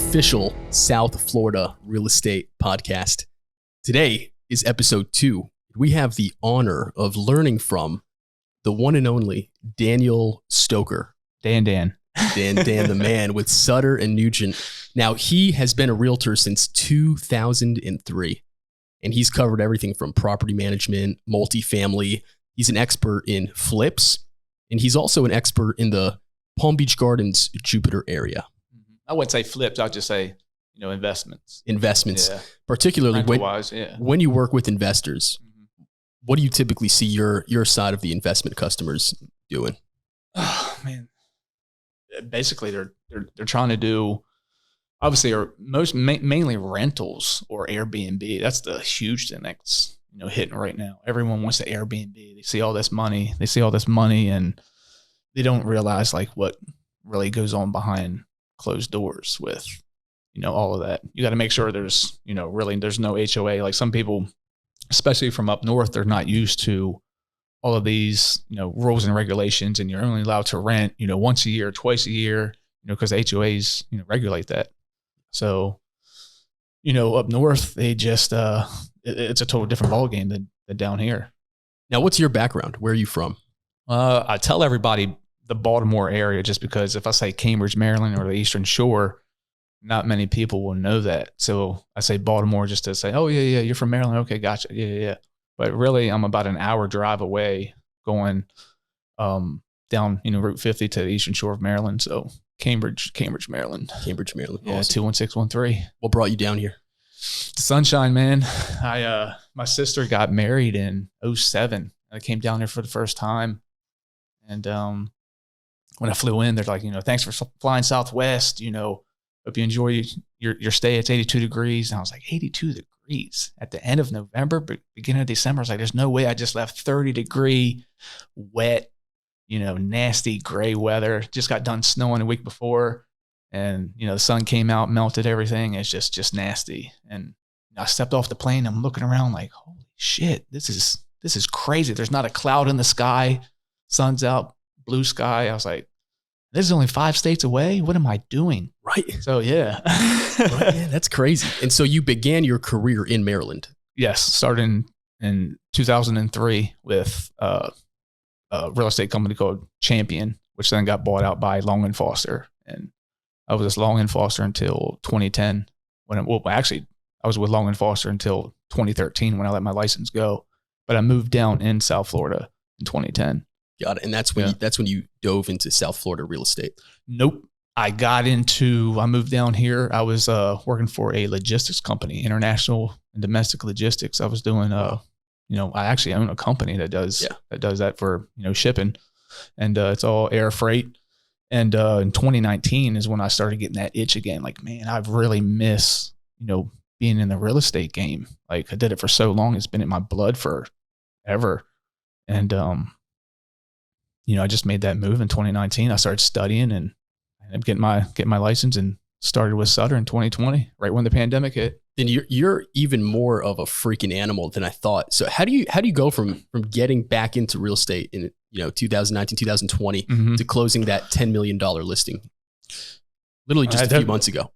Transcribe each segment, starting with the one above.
official South Florida real estate podcast. Today is episode 2. We have the honor of learning from the one and only Daniel Stoker. Dan. Dan the man with Sutter and Nugent. Now, he has been a realtor since 2003, and he's covered everything from property management, multifamily. He's an expert in flips, and he's also an expert in the Palm Beach Gardens, Jupiter area. I wouldn't say flips. I'd just say, investments. Yeah. Particularly when you work with investors. What do you typically see your side of the investment customers doing? Oh, man. Basically, they're trying to do, obviously, or mainly rentals or Airbnb. That's the huge thing that's hitting right now. Everyone wants to Airbnb. They see all this money. And they don't realize what really goes on behind closed doors with all of that. You got to make sure there's there's no HOA. Like some people, especially from up north, they're not used to all of these rules and regulations, and you're only allowed to rent once a year, twice a year, because HOAs regulate that. So up north, they just it's a total different ballgame than down here. Now, what's your background? Where are you from? I tell everybody the Baltimore area, just because if I say Cambridge, Maryland, or the Eastern Shore, not many people will know that. So I say Baltimore just to say, oh yeah, you're from Maryland. Okay, gotcha. Yeah. But really, I'm about an hour drive away going down, Route 50 to the Eastern Shore of Maryland. So Cambridge, Maryland. Yeah, awesome. 21613. What brought you down here? The sunshine, man. My sister got married in 2007. I came down there for the first time. And when I flew in, they're like, thanks for flying Southwest. Hope you enjoy your stay. It's 82 degrees. And I was like, 82 degrees at the end of November, beginning of December. I was like, there's no way I just left 30-degree, wet, nasty gray weather. Just got done snowing the week before. And, the sun came out, melted everything. It's just nasty. And I stepped off the plane. I'm looking around like, holy shit, this is crazy. There's not a cloud in the sky. Sun's out, blue sky. I was like, this is only 5 states away. What am I doing? Right. So, yeah. Right, yeah, that's crazy. And so you began your career in Maryland. Yes. Started in 2003 with a real estate company called Champion, which then got bought out by Long & Foster. And I was with Long & Foster until 2010. I was with Long & Foster until 2013 when I let my license go. But I moved down in South Florida in 2010. Got it. And that's when you dove into South Florida real estate. Nope. I moved down here. I was working for a logistics company, international and domestic logistics. I was doing, I actually own a company that does that for, shipping, and it's all air freight. And in 2019 is when I started getting that itch again. Like, man, I really miss, being in the real estate game. Like I did it for so long. It's been in my blood forever. And, I just made that move in 2019. I started studying and ended up getting my license and started with Sutter in 2020, right when the pandemic hit. And you're even more of a freaking animal than I thought. So how do you go from getting back into real estate in 2019, 2020 to closing that $10 million listing? Literally just a few months ago.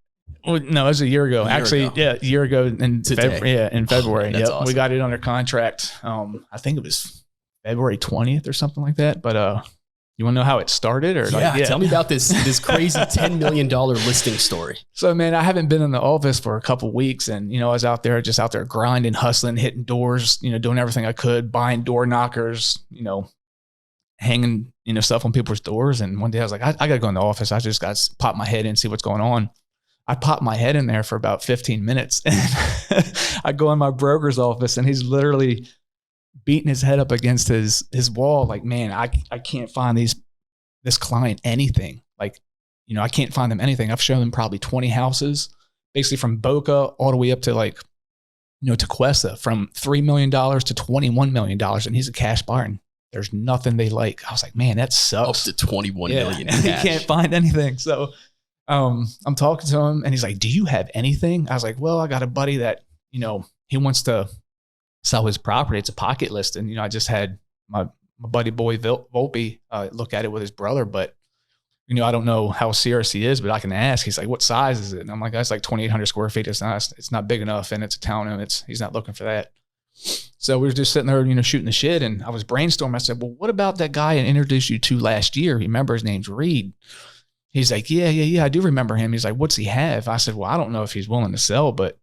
Well, no, it was a year ago. A year ago in February. That's awesome. We got it under contract. I think it was February 20th or something like that. But you want to know how it started? Or tell me about this crazy $10 million listing story. So, man, I haven't been in the office for a couple of weeks, and I was out there grinding, hustling, hitting doors, doing everything I could, buying door knockers, hanging stuff on people's doors. And one day I was like, I got to go in the office. I just got to pop my head in and see what's going on. I popped my head in there for about 15 minutes, and I go in my broker's office, and he's literally beating his head up against his wall. Like, man, I can't find this client anything. Like, I can't find them anything. I've shown them probably 20 houses, basically from Boca all the way up to to Cuesta, from $3 million to $21 million. And he's a cash buyer, and there's nothing they like. I was like, man, that sucks. Up to $21 million. He can't find anything. So I'm talking to him, and he's like, do you have anything? I was like, well, I got a buddy that, he wants to sell his property. It's a pocket list. And, I just had my buddy boy Volpe look at it with his brother, but I don't know how serious he is, but I can ask. He's like, what size is it? And I'm like, that's like 2,800 square feet. It's not big enough. And it's a townhome. He's not looking for that. So we were just sitting there, shooting the shit. And I was brainstorming. I said, well, what about that guy I introduced you to last year? Remember, his name's Reed. He's like, yeah. I do remember him. He's like, what's he have? I said, well, I don't know if he's willing to sell, but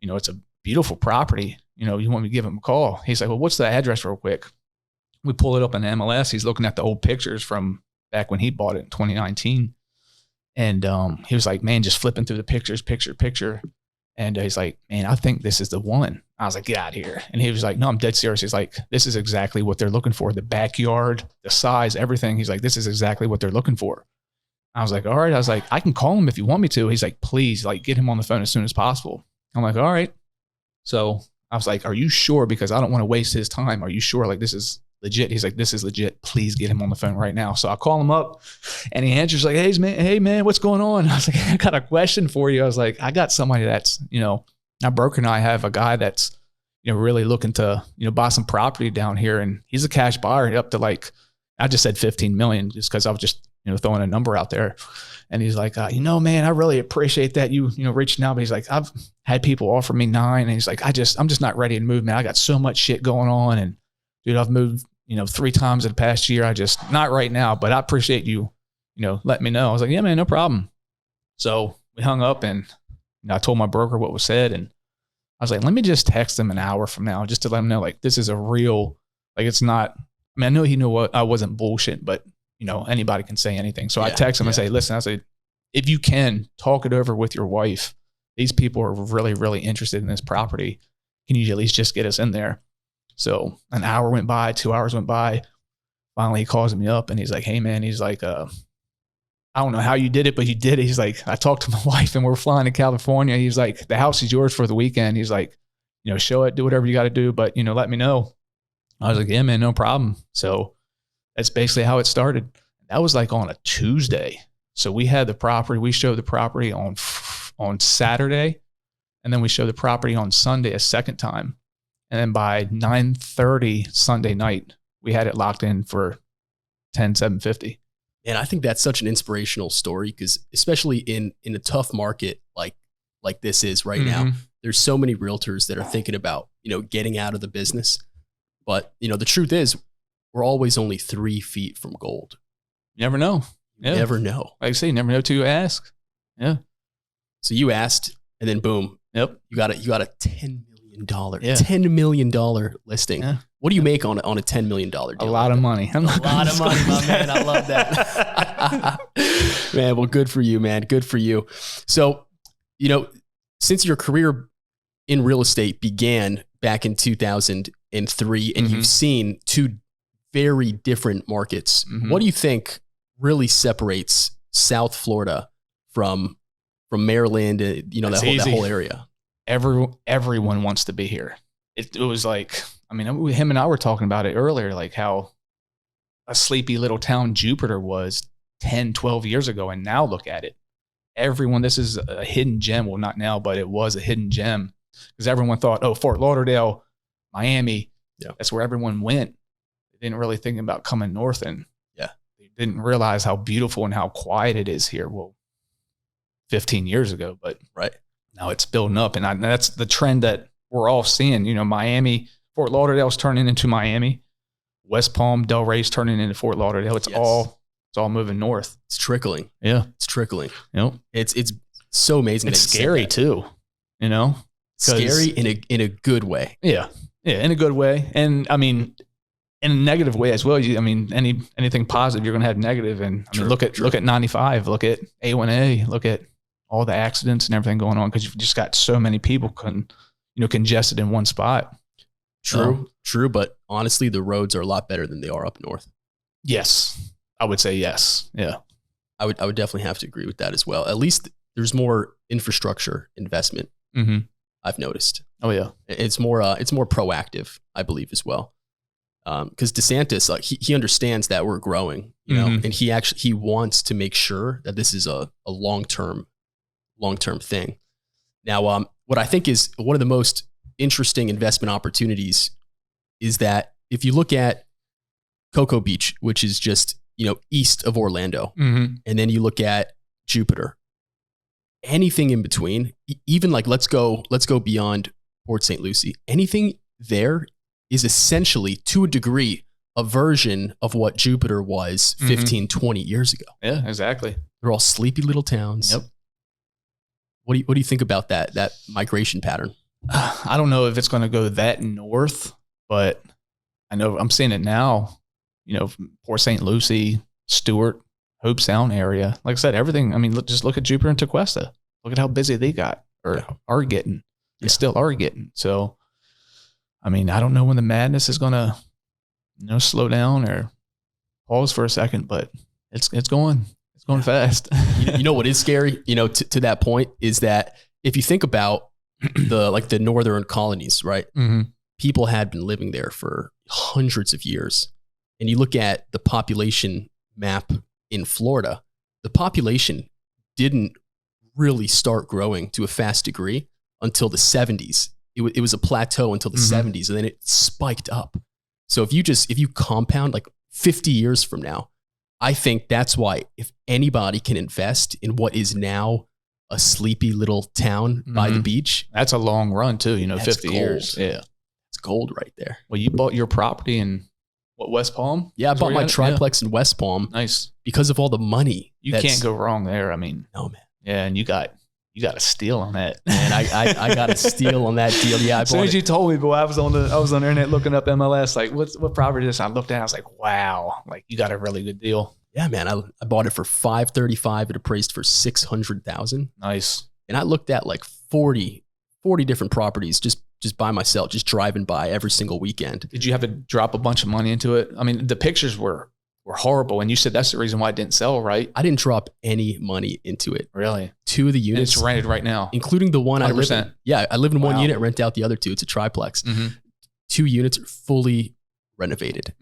it's a beautiful property. You want me to give him a call? He's like, well, what's the address real quick? We pull it up in MLS. He's looking at the old pictures from back when he bought it in 2019. And he was like, man, just flipping through the pictures, picture. And he's like, man, I think this is the one. I was like, get out of here. And he was like, no, I'm dead serious. He's like, this is exactly what they're looking for. The backyard, the size, everything. He's like, this is exactly what they're looking for. I was like, all right. I was like, I can call him if you want me to. He's like, please, like, get him on the phone as soon as possible. I'm like, all right. So I was like, are you sure? Because I don't want to waste his time. Are you sure? Like, this is legit. He's like, this is legit. Please get him on the phone right now. So I call him up and he answers like, hey man, what's going on? I was like, I got a question for you. I was like, I got somebody that's, now broker and I have a guy that's, really looking to, buy some property down here. And he's a cash buyer up to like, I just said 15 million just because I was just, throwing a number out there. And he's like, man, I really appreciate that you reaching out. But he's like, I've had people offer me 9. And he's like, I'm just not ready to move, man. I got so much shit going on. And dude, I've moved, 3 times in the past year. Not right now, but I appreciate you, let me know. I was like, yeah, man, no problem. So we hung up and I told my broker what was said. And I was like, let me just text him an hour from now just to let him know, like, this is a real, like, it's not, I know he knew what I wasn't bullshit, but anybody can say anything. So I text him and say, listen, I say, if you can talk it over with your wife, these people are really, really interested in this property. Can you at least just get us in there? So an hour went by, 2 hours went by. Finally, he calls me up and he's like, hey man, he's like, I don't know how you did it, but you did it. He's like, I talked to my wife and we're flying to California. He's like, the house is yours for the weekend. He's like, show it, do whatever you got to do, but let me know. I was like, yeah, man, no problem. So that's basically how it started. That was like on a Tuesday. So we had the property, we showed the property on Saturday, and then we showed the property on Sunday a second time. And then by 9:30 Sunday night, we had it locked in for $10,750. And I think that's such an inspirational story because especially in a tough market like this is right now, there's so many realtors that are thinking about, getting out of the business. But, the truth is we're always only 3 feet from gold. You never know. You never know. Like I say, you never know till you ask. Yeah. So you asked and then boom. Yep. You got a $10 million, $10 million listing. Yeah. What do you make on a $10 million deal? A lot of money. A lot of money, my man. I love that. Man, well, good for you, man. Good for you. So, since your career in real estate began back in 2003 and you've seen 2 very different markets, what do you think really separates South Florida from Maryland, that whole area? Everyone wants to be here. It was like, him and I were talking about it earlier, like how a sleepy little town Jupiter was 10, 12 years ago. And now look at it. This is a hidden gem. Well, not now, but it was a hidden gem because everyone thought, oh, Fort Lauderdale, Miami. Yeah. That's where everyone went. They didn't really think about coming north and they didn't realize how beautiful and how quiet it is here. Well, 15 years ago, but now it's building up. And that's the trend that we're all seeing. Miami, Fort Lauderdale's turning into Miami. West Palm, Delray's turning into Fort Lauderdale. It's all moving north. It's trickling. Yeah. It's trickling. Yep. It's so amazing. It's scary too, Scary in a good way. Yeah. Yeah. In a good way. And in a negative way as well. Anything positive, you're going to have negative. And look at 95, look at A1A, look at all the accidents and everything going on because you've just got so many people congested in one spot. True. But honestly, the roads are a lot better than they are up north. Yes. I would say yes. Yeah. I would definitely have to agree with that as well. At least there's more infrastructure investment. I've noticed. Oh yeah. It's more proactive, I believe as well. Because DeSantis, he understands that we're growing, and he wants to make sure that this is a long-term thing. Now, what I think is one of the most interesting investment opportunities is that if you look at Cocoa Beach, which is just, east of Orlando, Mm-hmm. and then you look at Jupiter, anything in between, even like let's go beyond Port St. Lucie, anything there is essentially, to a degree, a version of what Jupiter was 15, 20 years ago. Yeah, exactly. They're all sleepy little towns. Yep. What do you think about that migration pattern? I don't know if it's going to go that north, but I know I'm seeing it now, from Port St. Lucie, Stewart, Hope Sound area. Like I said, everything. I mean, just look at Jupiter and Tequesta. Look at how busy they got or are getting and still are getting. So, I mean, I don't know when the madness is going to, slow down or pause for a second, but it's going fast. You know what is scary, to that point, is that if you think about the northern colonies, right? Mm-hmm. People had been living there for hundreds of years. And you look at the population map in Florida, the population didn't really start growing to a fast degree until the 70s. It was a plateau until the 70s, and then it spiked up. So if you compound like 50 years from now, I think that's why if anybody can invest in what is now a sleepy little town by the beach. That's a long run too, 50 gold. years. Yeah. It's gold right there. Well, you bought your property in West Palm? Yeah, I bought my triplex in West Palm. Nice. Because of all the money. You can't go wrong there. I mean, no, man. Yeah, and you got a steal on that. Man, I got a steal on that deal. Yeah, as soon as you told me, boy, I was on the internet looking up MLS, like what property is this? I looked at it, I was like, wow, like you got a really good deal. Yeah, man. I bought it for $535. It appraised for $600,000. Nice. And I looked at like 40 different properties just by myself, just driving by every single weekend. Did you have to drop a bunch of money into it? I mean, the pictures were horrible, and you said that's the reason why it didn't sell, right? I didn't drop any money into it. Really? 2 of the units. And it's rented right now, including the one 100%. I live in. Yeah, I live in one unit, rent out the other 2. It's a triplex. 2 units are fully renovated.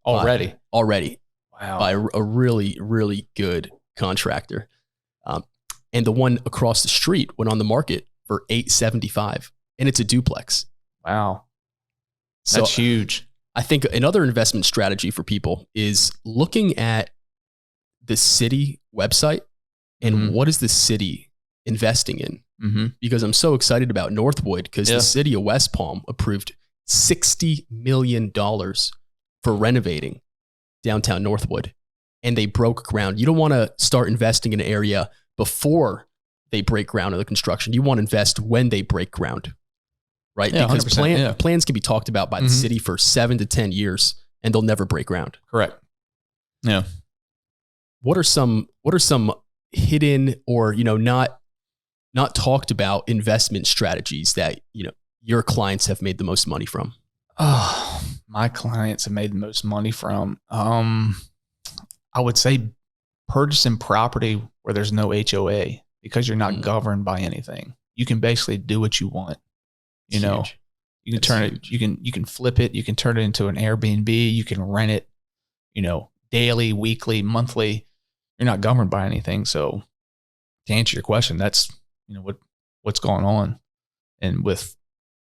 Already. Wow. By a really, really good contractor. And the one across the street went on the market for $875, and it's a duplex. Wow. That's huge. I think another investment strategy for people is looking at the city website and what is the city investing in? Because I'm so excited about Northwood because the city of West Palm approved $60 million for renovating downtown Northwood, and they broke ground. You don't want to start investing in an area before they break ground on the construction. You want to invest when they break ground, right? Yeah, because plans can be talked about by the city for 7 to 10 years, and they'll never break ground. Correct. Yeah. What are some hidden or not talked about investment strategies that your clients have made the most money from? Oh, my clients have made the most money from. I would say purchasing property where there's no HOA because you're not governed by anything. You can basically do what you want. You can turn it. You can flip it. You can turn it into an Airbnb. You can rent it. Daily, weekly, monthly. You're not governed by anything. So, to answer your question, that's what's going on, and with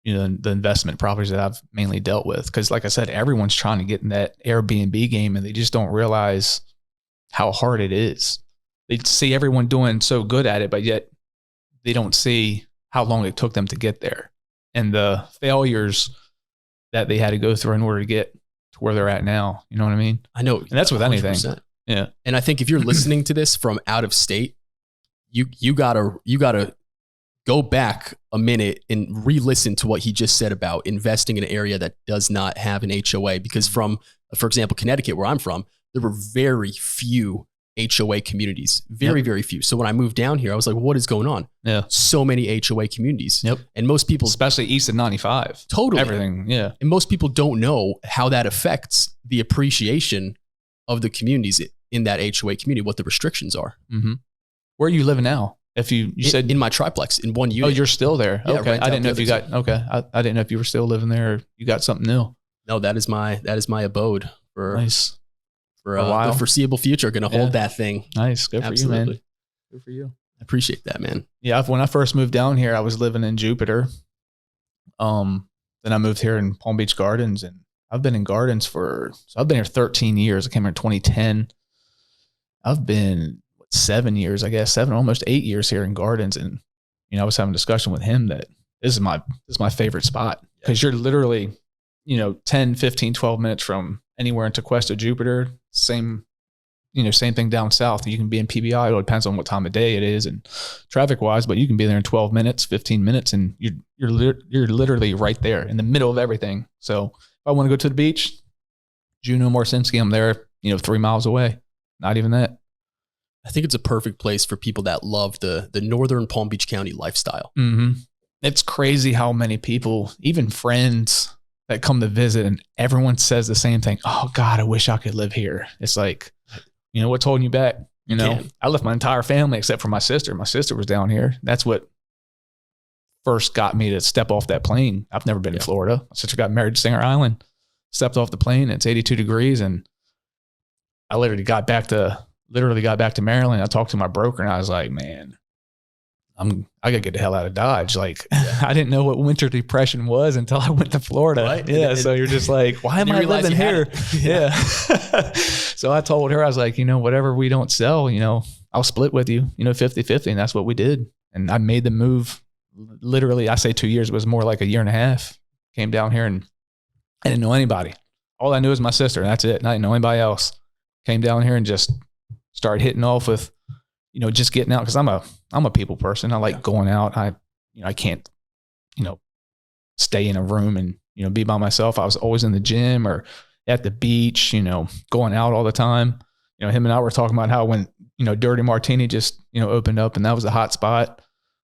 the investment properties that I've mainly dealt with. Because like I said, everyone's trying to get in that Airbnb game and they just don't realize how hard it is. They see everyone doing so good at it, but yet they don't see how long it took them to get there and the failures that they had to go through in order to get to where they're at now. You know what I mean? I know. And that's with 100%. Anything. Yeah. And I think if you're listening to this from out of state, you gotta go back a minute and re-listen to what he just said about investing in an area that does not have an HOA. Because for example, Connecticut, where I'm from, there were very few HOA communities, very few. So when I moved down here, I was like, what is going on? Yeah. So many HOA communities. Yep. And most people, especially east of 95. Totally. Everything. Yeah. And most people don't know how that affects the appreciation of the communities in that HOA community, what the restrictions are. Mm-hmm. Where are you living now? If you said in my triplex in one unit. Oh, you're still there. Yeah, okay. I didn't know if you got, okay. I didn't know if you were still living there or you got something new. No, that is my abode for nice. For a while. The foreseeable future. Going to hold that thing. Nice. Good for you, man. Good for you. I appreciate that, man. Yeah. When I first moved down here, I was living in Jupiter. Then I moved here in Palm Beach Gardens, and I've been in gardens so I've been here 13 years. I came here in 2010. I've been 7 years, I guess, almost 8 years here in Gardens. And, I was having a discussion with him that this is my favorite spot, because you're literally, 10, 15, 12 minutes from anywhere in Tequesta, Jupiter. Same thing down south. You can be in PBI. It depends on what time of day it is and traffic wise, but you can be there in 12 minutes, 15 minutes, and you're literally right there in the middle of everything. So if I want to go to the beach, Juneau, Morsinski, I'm there, 3 miles away. Not even that. I think it's a perfect place for people that love the northern Palm Beach County lifestyle. Mm-hmm. It's crazy how many people, even friends that come to visit, and everyone says the same thing. Oh God, I wish I could live here. It's like, what's holding you back? I left my entire family except for my sister. My sister was down here. That's what first got me to step off that plane. I've never been to Florida. My sister got married to Singer Island, stepped off the plane. It's 82 degrees. And I literally got back to Maryland. I talked to my broker and I was like, man, I gotta get the hell out of Dodge. Like, I didn't know what winter depression was until I went to Florida. Right? Yeah. So you're just like, why am I living here? Yeah. So I told her, I was like, whatever we don't sell, I'll split with you, 50-50. And that's what we did. And I made the move. Literally, I say 2 years, it was more like a year and a half. Came down here and I didn't know anybody. All I knew was my sister. And that's it. And I didn't know anybody else. Came down here and just started hitting off with, just getting out. Cause I'm a people person. I like going out. I can't, stay in a room and, be by myself. I was always in the gym or at the beach, going out all the time. Him and I were talking about how when, Dirty Martini just, opened up and that was a hot spot.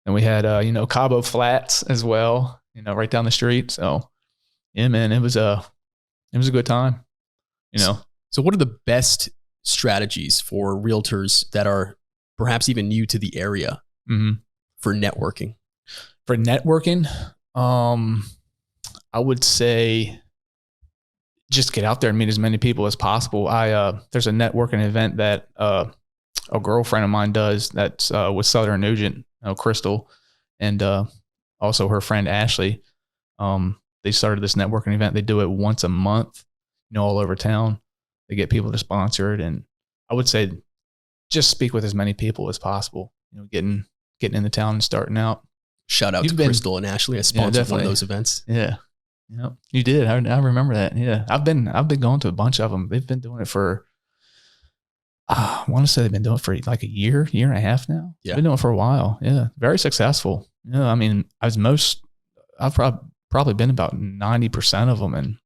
And we had, Cabo Flats as well, right down the street. So yeah, man, it was a good time, So what are the best strategies for realtors that are perhaps even new to the area for networking? For networking, I would say just get out there and meet as many people as possible. There's a networking event that a girlfriend of mine does that's with Sutter and Nugent, Crystal, and also her friend Ashley. They started this networking event. They do it once a month, all over town. They get people to sponsor it. And I would say just speak with as many people as possible, getting into town and starting out. Shout out to Crystal and Ashley. I sponsored one of those events. Yeah. You did. I remember that. Yeah. I've been going to a bunch of them. They've been doing it for, I want to say they've been doing it for like a year and a half now. Yeah. Been doing it for a while. Yeah. Very successful. I mean, I've probably been about 90% of them. And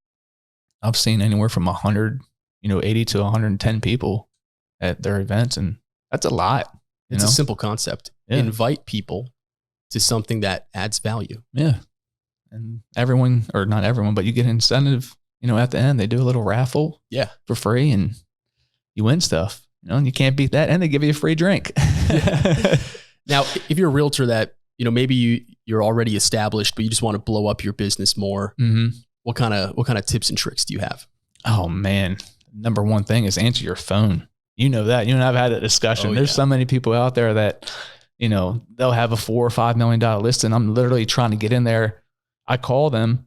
I've seen anywhere from 100, 80 to 110 people at their events. And that's a lot. It's a simple concept. Yeah. Invite people to something that adds value. Yeah. And everyone, or not everyone, but you get an incentive, at the end. They do a little raffle for free and you win stuff, and you can't beat that. And they give you a free drink. Now, if you're a realtor that, maybe you're already established, but you just want to blow up your business more, what kind of tips and tricks do you have? Oh man. Number one thing is answer your phone. You know that. You and I've had that discussion. There's so many people out there that, they'll have a $4 or $5 million list, and I'm literally trying to get in there. I call them,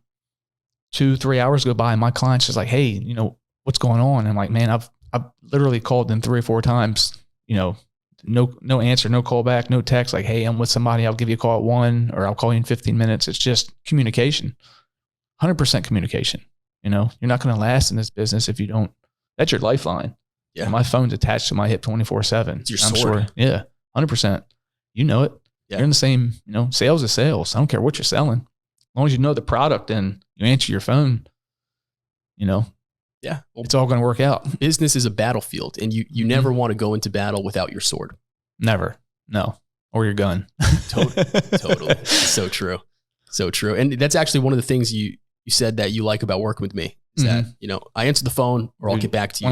2-3 hours go by, and my client's just like, hey, what's going on? And I'm like, man, I've literally called them 3 or 4 times, no answer, no call back, no text. Like, hey, I'm with somebody. I'll give you a call at 1, or I'll call you in 15 minutes. It's just communication, 100% communication. You're not going to last in this business if you don't. That's your lifeline. Yeah. And my phone's attached to my hip 24/7. It's your sword. Yeah. 100%. You know it. Yeah. You're in the same, sales is sales. I don't care what you're selling. As long as you know the product and you answer your phone, yeah, it's all going to work out. Business is a battlefield, and you never want to go into battle without your sword. Never. No. Or your gun. Totally. So true. So true. And that's actually one of the things you said that you like about working with me is that, I answer the phone or I'll get back to you.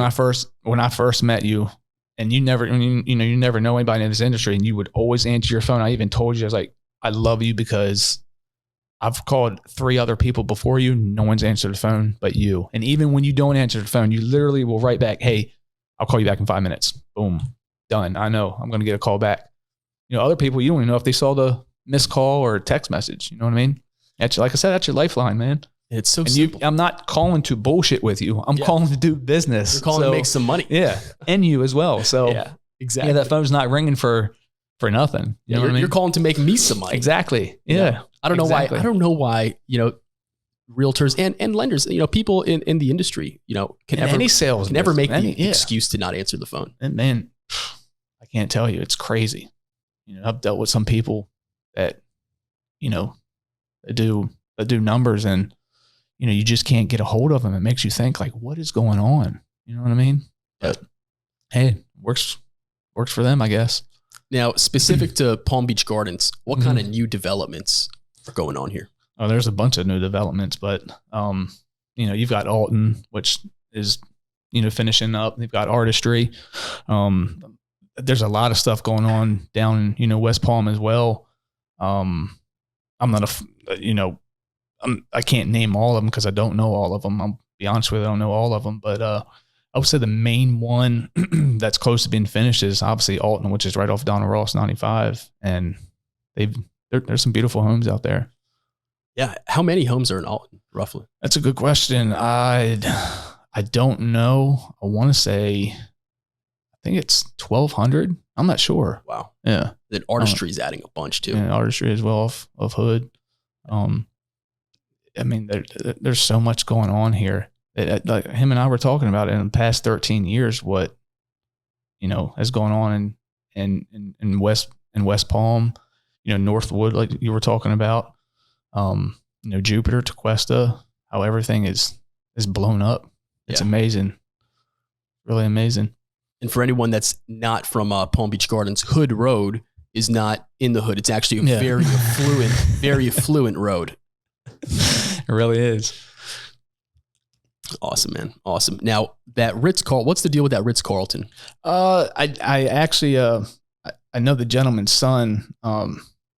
When I first met you, and you never know anybody in this industry, and you would always answer your phone. I even told you, I was like, I love you because I've called 3 other people before you. No one's answered the phone but you. And even when you don't answer the phone, you literally will write back, hey, I'll call you back in 5 minutes. Boom. Done. I know I'm going to get a call back. Other people, you don't even know if they saw the missed call or text message. You know what I mean? Like I said, that's your lifeline, man. It's so simple. I'm not calling to bullshit with you. I'm calling to do business. You're calling to make some money. Yeah. And you as well. So Exactly. Yeah, that phone's not ringing for nothing. You know what I mean? You're calling to make me some money. Exactly. Yeah. I don't know why. I don't know why, realtors and lenders, people in the industry, can never make the excuse to not answer the phone. And man, I can't tell you, it's crazy. I've dealt with some people that, they do numbers, and, you just can't get a hold of them. It makes you think, like, what is going on? You know what I mean? But hey, works for them, I guess. Now, specific to Palm Beach Gardens, what kind of new developments are going on here? Oh, there's a bunch of new developments, but, you've got Alton, which is, finishing up. They've got Artistry. There's a lot of stuff going on down, West Palm as well. I'm not I can't name all of them because I don't know all of them. I'll be honest with you, I don't know all of them, but, I would say the main one that's close to being finished is obviously Alton, which is right off Donald Ross 95. And there's some beautiful homes out there. Yeah. How many homes are in Alton, roughly? That's a good question. I don't know. I want to say, I think it's 1,200. I'm not sure. Wow. Yeah. Then Artistry is adding a bunch too. Yeah, Artistry as well of Hood. There's so much going on here. Like him and I were talking about it in the past 13 years, what, has gone on in West Palm, Northwood, like you were talking about, Jupiter, Tequesta, how everything is blown up. It's amazing. Really amazing. And for anyone that's not from Palm Beach Gardens, Hood Road is not in the hood. It's actually a very affluent road. It really is. Awesome, man. Awesome. Now that Ritz-Carlton, what's the deal with that Ritz-Carlton? I actually, I know the gentleman's son,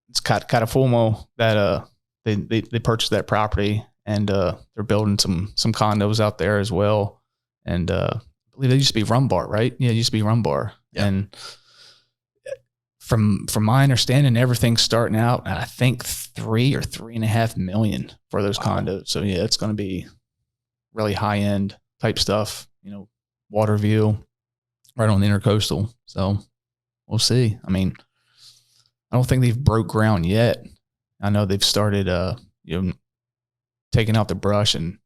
it's Catafumo, that, they purchased that property, and, they're building some condos out there as well. And, I believe they used to be Rum Bar, right? Yeah. It used to be Rum Bar. Yeah. And from my understanding, everything's starting out at, I think, $3 or $3.5 million for those condos. So yeah, it's going to be really high end type stuff, water view right on the intercoastal. So we'll see. I mean, I don't think they've broke ground yet. I know they've started, taking out the brush and,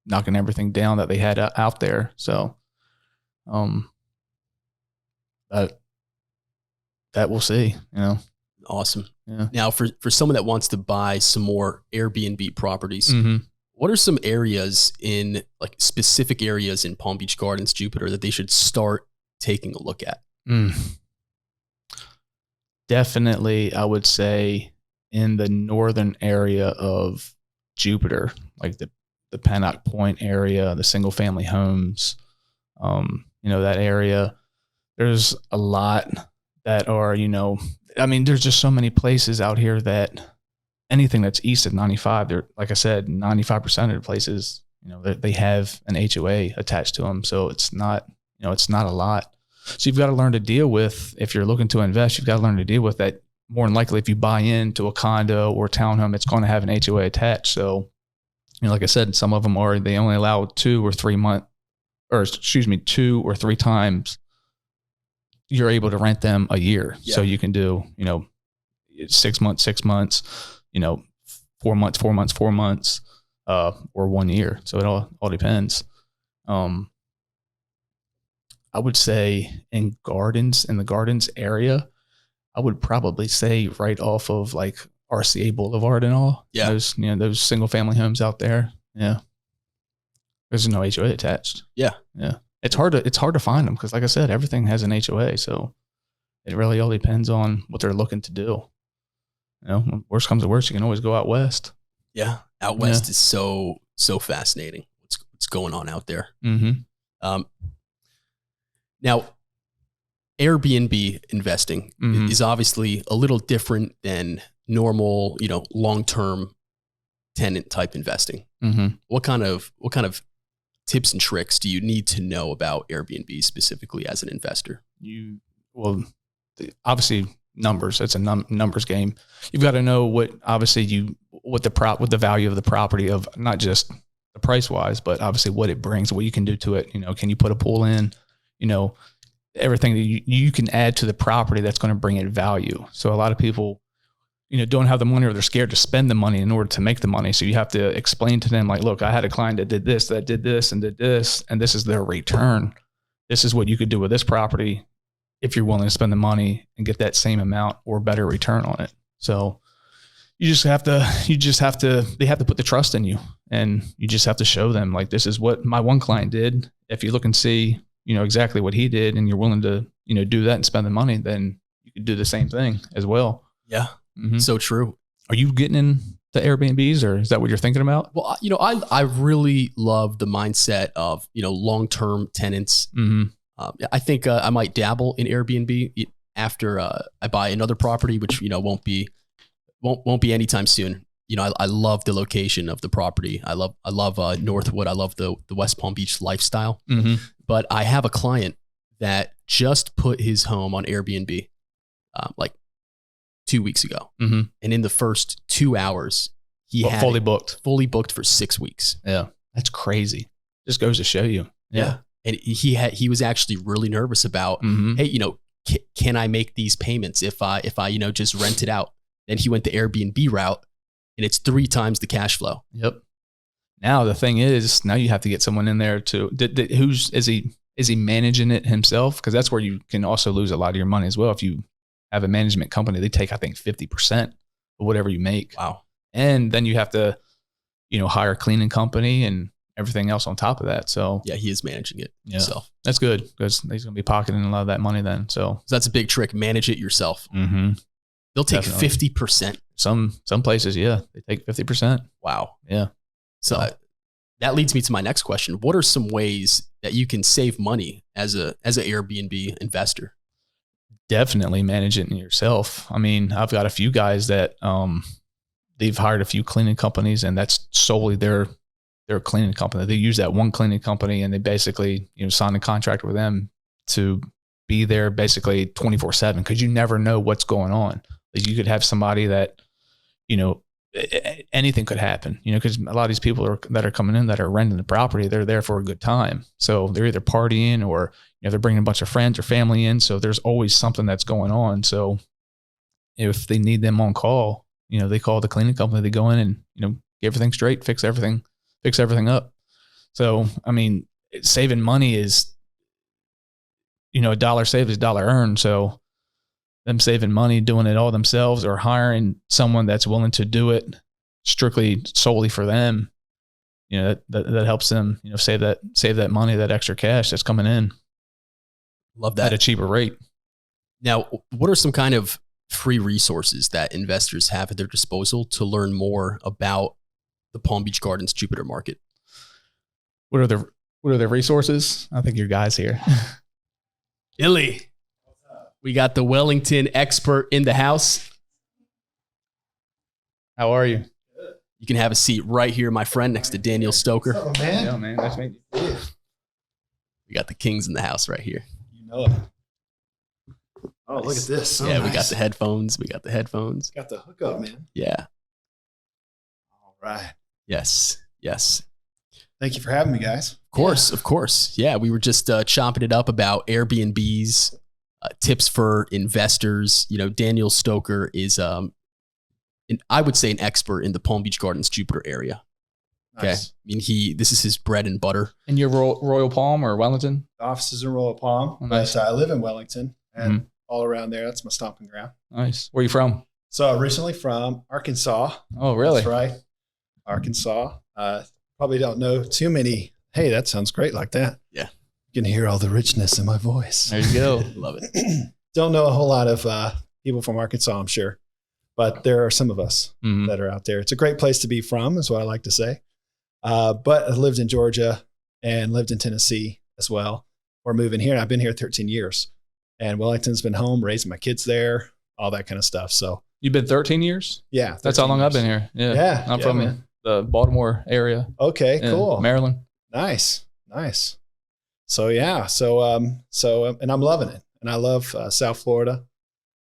knocking everything down that they had out there. So, that we'll see, Awesome. Yeah. Now for someone that wants to buy some more Airbnb properties, what are some areas specific areas in Palm Beach Gardens, Jupiter, that they should start taking a look at? Definitely, I would say in the northern area of Jupiter, like the Panac Point area, the single family homes, that area. There's a lot that are, there's just so many places out here that anything that's east of 95, they're, like I said, 95% of the places, they have an HOA attached to them. So it's not, it's not a lot. So you've got to learn to deal with, if you're looking to invest, you've got to learn to deal with that. More than likely, if you buy into a condo or townhome, it's going to have an HOA attached. So, like I said, some of them they only allow 2 or 3 times you're able to rent them a year. Yeah. So you can do, 6 months, 6 months, 4 months, 4 months, 4 months, or 1 year. So it all depends. I would say in the gardens area, I would probably say right off of like RCA Boulevard and all. Yeah. Those single family homes out there. Yeah. There's no HOA attached. Yeah. Yeah. It's hard to find them because, like I said, everything has an HOA. So it really all depends on what they're looking to do. Worst comes to worst, you can always go out west. Yeah. Out west is so fascinating. What's going on out there. Mm-hmm. Now, Airbnb investing is obviously a little different than normal, long-term tenant type investing. Mm-hmm. What kind of tips and tricks do you need to know about Airbnb specifically as an investor? Obviously numbers. It's a numbers game. You've got to know what the value of the property, of not just the price wise, but obviously what it brings, what you can do to it. Can you put a pool in? everything that you can add to the property that's going to bring it value. So a lot of people, don't have the money, or they're scared to spend the money in order to make the money. So you have to explain to them, like, look, I had a client that did this, and did this, and this is their return. This is what you could do with this property if you're willing to spend the money and get that same amount or better return on it. So they have to put the trust in you, and you just have to show them, like, this is what my one client did. If you look and see, exactly what he did, and you're willing to, do that and spend the money, then you could do the same thing as well. Yeah. Mm-hmm. So true. Are you getting into Airbnbs, or is that what you're thinking about? Well, I really love the mindset of, long-term tenants. Mm-hmm. I think I might dabble in Airbnb after I buy another property, which, won't be anytime soon. I love the location of the property. I love Northwood. I love the West Palm Beach lifestyle. Mm-hmm. But I have a client that just put his home on Airbnb, like 2 weeks ago. Mm-hmm. And in the first 2 hours, he had fully booked for 6 weeks. Yeah. That's crazy. Just goes to show you. Yeah. And he was actually really nervous about, mm-hmm. Hey, can I make these payments if I just rent it out? Then he went the Airbnb route, and it's 3 times the cash flow. Yep. Now the thing is, now you have to get someone in there to is he managing it himself? Because that's where you can also lose a lot of your money as well. If you have a management company, they take, I think, 50% of whatever you make. Wow. And then you have to, hire a cleaning company and everything else on top of that. So yeah, he is managing it himself. That's good, because he's going to be pocketing a lot of that money then. So that's a big trick. Manage it yourself. Mm-hmm. They'll take 50%. Some places, yeah, they take 50%. Wow. Yeah. So that leads me to my next question. What are some ways that you can save money as an Airbnb investor? Definitely manage it yourself. I mean, I've got a few guys that they've hired a few cleaning companies, and that's solely their cleaning company. They use that one cleaning company, and they basically sign a contract with them to be there basically 24/7, because you never know what's going on. Like, you could have somebody that anything could happen, because a lot of these people that are coming in that are renting the property, they're there for a good time. So they're either partying or, they're bringing a bunch of friends or family in. So there's always something that's going on. So if they need them on call, they call the cleaning company, they go in and, get everything straight, fix everything up. So, I mean, saving money is, a dollar saved is a dollar earned. So them saving money, doing it all themselves, or hiring someone that's willing to do it strictly solely for them, that helps them, save that money, that extra cash that's coming in. Love that. At a cheaper rate. Now, what are some kind of free resources that investors have at their disposal to learn more about the Palm Beach Gardens Jupiter market? What are the resources? I think your guy's here. Illy. We got the Wellington expert in the house. How are you? You can have a seat right here, my friend, next to Daniel Stoker. What's up, man? Yeah, man. Nice meeting you. We got the kings in the house right here. You know it. Oh, look at this. So yeah, nice. We got the headphones. Got the hookup, man. Yeah. All right. Yes. Thank you for having me, guys. Of course. Yeah, we were just chopping it up about Airbnbs, tips for investors. Daniel Stoker is, I would say, an expert in the Palm Beach Gardens Jupiter area. Okay. Nice. I mean, this is his bread and butter. And you're Royal Palm or Wellington? The office is in Royal Palm, nice. but I live in Wellington, and all around there, that's my stomping ground. Nice. Where are you from? So originally from Arkansas. Oh, really? That's right. Arkansas. Probably don't know too many. Hey, that sounds great like that. Yeah. You can hear all the richness in my voice. There you go. Love it. Don't know a whole lot of people from Arkansas, I'm sure, but there are some of us that are out there. It's a great place to be from, is what I like to say. But I lived in Georgia and lived in Tennessee as well. We're moving here, and I've been here 13 years. And Wellington's been home, raising my kids there, all that kind of stuff. So you've been 13 years? Yeah. That's how long I've been here. Yeah. I'm from the Baltimore area. Okay, cool. Maryland. Nice. So yeah. So and I'm loving it. And I love South Florida.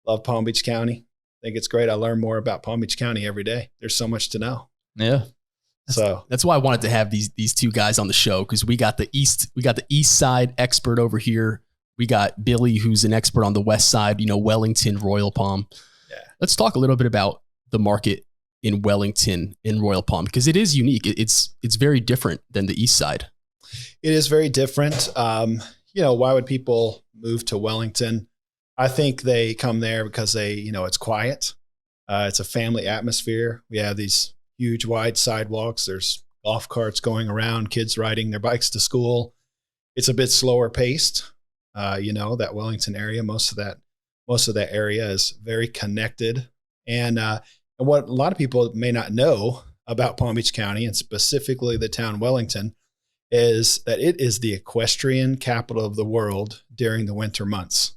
Love Palm Beach County. I think it's great. I learn more about Palm Beach County every day. There's so much to know. Yeah. So that's why I wanted to have these two guys on the show, because we got the east side expert over here We got Billy, who's an expert on the west side, Wellington, Royal Palm. Yeah. Let's talk a little bit about the market in Wellington, in Royal Palm, because it is unique. It's very different than the east side. It is very different. Why would people move to Wellington? I think they come there because it's quiet. It's a family atmosphere. We have these huge wide sidewalks. There's golf carts going around, kids riding their bikes to school. It's a bit slower paced. That Wellington area, most of that area is very connected. And what a lot of people may not know about Palm Beach County, and specifically the town Wellington, is that it is the equestrian capital of the world during the winter months.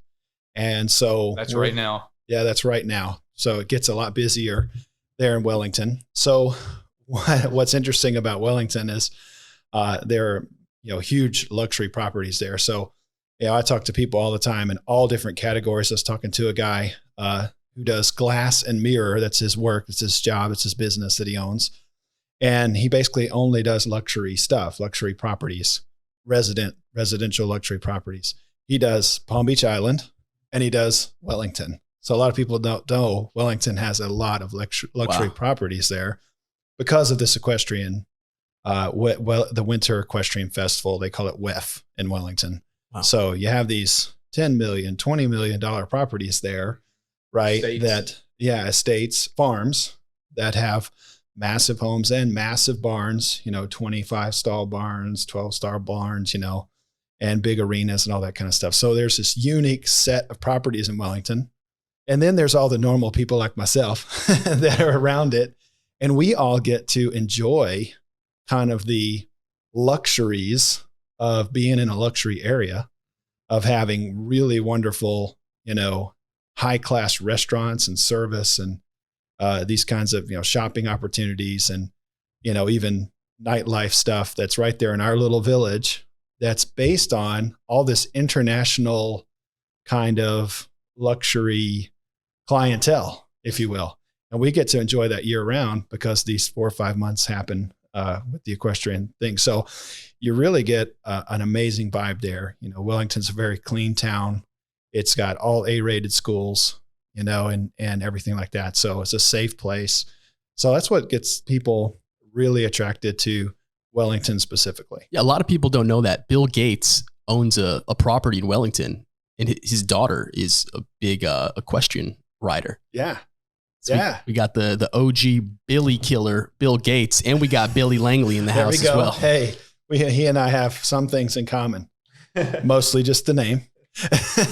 And so that's right now. Yeah, that's right now. So it gets a lot busier there in Wellington. So what's interesting about Wellington is there are huge luxury properties there. So I talk to people all the time in all different categories. I was talking to a guy who does glass and mirror. That's his work. It's his job. It's his business that he owns. And he basically only does luxury stuff, luxury properties, residential luxury properties. He does Palm Beach Island and he does Wellington. So a lot of people don't know Wellington has a lot of luxury properties there because of this equestrian, the Winter Equestrian Festival. They call it WEF in Wellington. Wow. So you have these $10 million, $20 million properties there, right? Estates, farms that have massive homes and massive barns, 25 stall barns, 12 stall barns, and big arenas and all that kind of stuff. So there's this unique set of properties in Wellington. And then there's all the normal people like myself that are around it. And we all get to enjoy kind of the luxuries of being in a luxury area, of having really wonderful, high class restaurants and service and these kinds of, shopping opportunities and, even nightlife stuff that's right there in our little village that's based on all this international kind of luxury clientele, if you will. And we get to enjoy that year round because these 4 or 5 months happen with the equestrian thing. So you really get an amazing vibe there. Wellington's a very clean town. It's got all A-rated schools, and everything like that. So it's a safe place. So that's what gets people really attracted to Wellington specifically. Yeah, a lot of people don't know that Bill Gates owns a property in Wellington, and his daughter is a big equestrian rider. Yeah. So we got the OG Billy killer, Bill Gates, and we got Billy Langley in the house as well. Hey, he and I have some things in common, mostly just the name.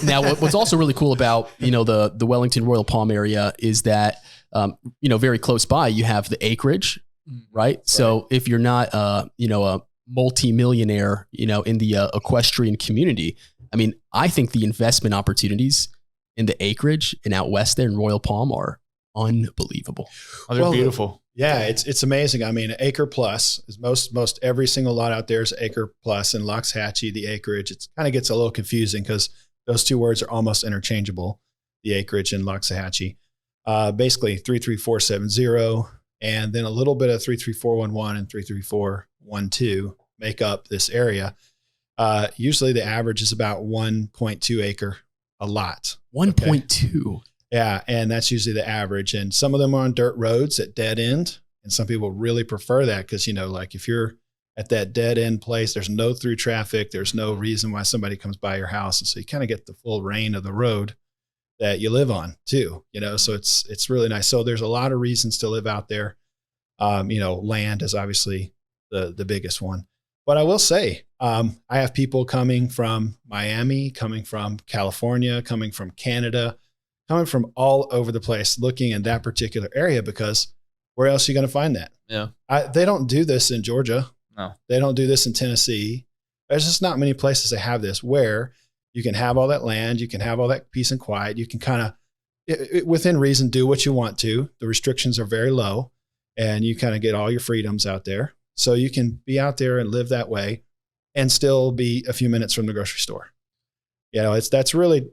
Now, what's also really cool about, the Wellington Royal Palm area is that, very close by, you have the acreage, right? So if you're not, a multi-millionaire, in the equestrian community, I think the investment opportunities in the acreage and out west there in Royal Palm are unbelievable. Oh, they're beautiful. Yeah, it's amazing. Acre plus is most every single lot out there is acre plus. In Loxahatchee, the acreage, it kind of gets a little confusing because those two words are almost interchangeable, the acreage and Loxahatchee. Basically 33470 and then a little bit of 33411 and 33412 make up this area. Usually the average is about 1.2 acre a lot. 1.2. Okay? Yeah. And that's usually the average. And some of them are on dirt roads at dead end. And some people really prefer that because, like if you're at that dead end place, there's no through traffic. There's no reason why somebody comes by your house. And so you kind of get the full reign of the road that you live on too, so it's really nice. So there's a lot of reasons to live out there. Land is obviously the biggest one, but I will say, I have people coming from Miami, coming from California, coming from Canada, coming from all over the place looking in that particular area because where else are you going to find that? Yeah. They don't do this in Georgia. No. They don't do this in Tennessee. There's just not many places that have this where you can have all that land, you can have all that peace and quiet. You can kind of, within reason, do what you want to. The restrictions are very low and you kind of get all your freedoms out there. So you can be out there and live that way and still be a few minutes from the grocery store. That's really,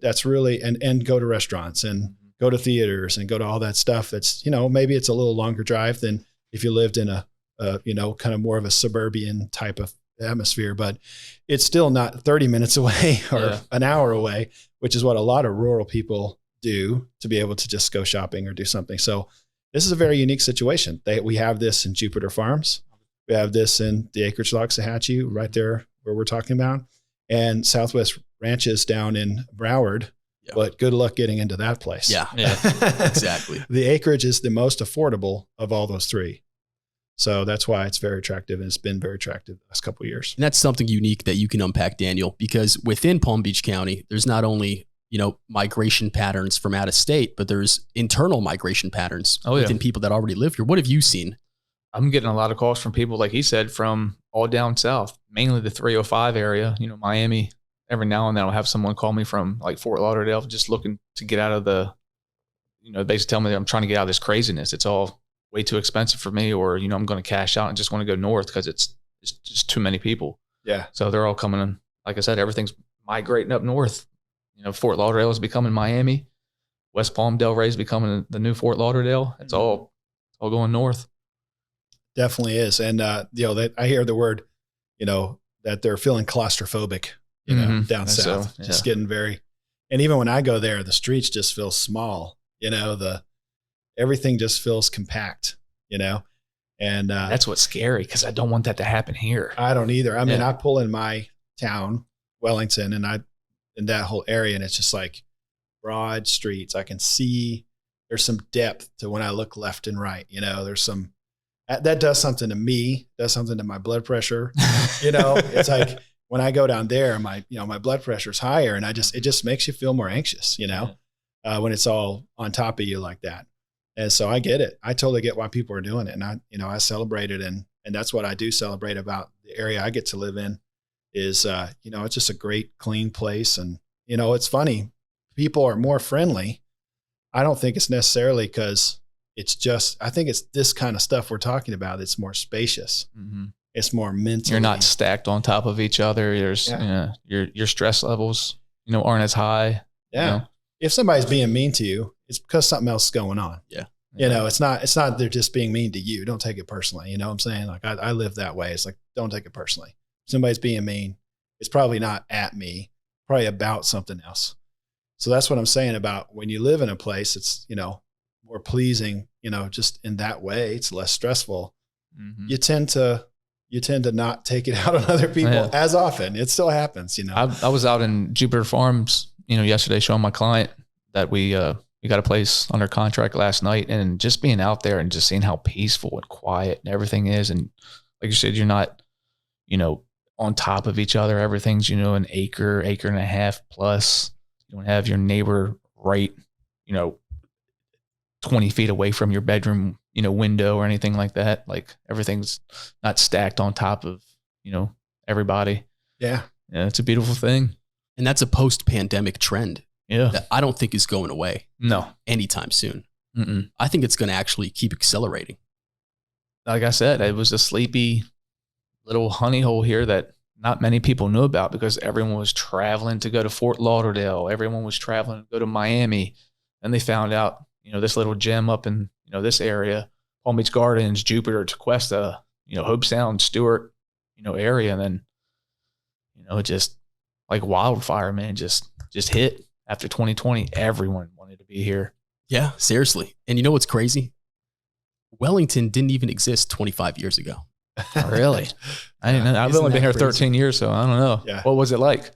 and go to restaurants and go to theaters and go to all that stuff. That's, maybe it's a little longer drive than if you lived in a kind of more of a suburban type of atmosphere, but it's still not 30 minutes away or an hour away, which is what a lot of rural people do to be able to just go shopping or do something. So this is a very unique situation. We have this in Jupiter Farms. We have this in the acreage Loxahatchee right there where we're talking about, and Southwest Ranches down in Broward. Yeah. But good luck getting into that place. Yeah. Exactly. The acreage is the most affordable of all those three. So that's why it's very attractive, and it's been very attractive the last couple of years. And that's something unique that you can unpack, Daniel, because within Palm Beach County, there's not only, migration patterns from out of state, but there's internal migration patterns within people that already live here. What have you seen? I'm getting a lot of calls from people, like he said, from all down south, mainly the 305 area, Miami. Every now and then I'll have someone call me from like Fort Lauderdale, just looking to get out of the, basically tell me that I'm trying to get out of this craziness. It's all way too expensive for me, or, I'm going to cash out and just want to go north because it's just too many people. Yeah. So they're all coming in. Like I said, everything's migrating up north. Fort Lauderdale is becoming Miami. West Palm, Delray is becoming the new Fort Lauderdale. It's all going north. Definitely is. And, I hear the word, that they're feeling claustrophobic, down south, just getting and even when I go there, the streets just feel small, everything just feels compact, and that's what's scary, because I don't want that to happen here. I don't either. I mean, I pull in my town, Wellington, and in that whole area, and it's just like broad streets. I can see there's some depth to when I look left and right, there's some, that does something to me, does something to my blood pressure. It's like when I go down there, my blood pressure is higher, and it just makes you feel more anxious, when it's all on top of you like that. And so I get it. I totally get why people are doing it. And I celebrate it. And that's what I do celebrate about the area I get to live in is, it's just a great, clean place. And, it's funny. People are more friendly. I don't think it's necessarily because I think it's this kind of stuff we're talking about. It's more spacious. Mm-hmm. It's more mental. You're not stacked on top of each other. There's, your stress levels, aren't as high. Yeah. If somebody's being mean to you, it's because something else is going on. Yeah. It's not they're just being mean to you. Don't take it personally. You know what I'm saying? Like I live that way. It's like, don't take it personally. If somebody's being mean, it's probably not at me, probably about something else. So that's what I'm saying about when you live in a place, it's, more pleasing, just in that way, it's less stressful. Mm-hmm. You tend to not take it out on other people as often. It still happens, I was out in Jupiter Farms, yesterday showing my client that we got a place under contract last night, and just being out there and just seeing how peaceful and quiet and everything is. And like you said, you're not, on top of each other. Everything's, an acre and a half plus. You don't have your neighbor right, 20 feet away from your bedroom, window or anything like that. Like everything's not stacked on top of, everybody. Yeah. Yeah. It's a beautiful thing. And that's a post-pandemic trend. Yeah. That I don't think is going away. No. Anytime soon. Mm-mm. I think it's going to actually keep accelerating. Like I said, it was a sleepy little honey hole here that not many people knew about because everyone was traveling to go to Fort Lauderdale. Everyone was traveling to go to Miami. And they found out, this little gem up in, this area, Palm Beach Gardens, Jupiter, Tequesta, Hope Sound, Stewart, area. And then, it just like wildfire, man, just hit after 2020. Everyone wanted to be here. Yeah, seriously. And you know what's crazy? Wellington didn't even exist 25 years ago. Oh, really? I didn't know. I've only been here 13 years, so I don't know. Yeah. What was it like?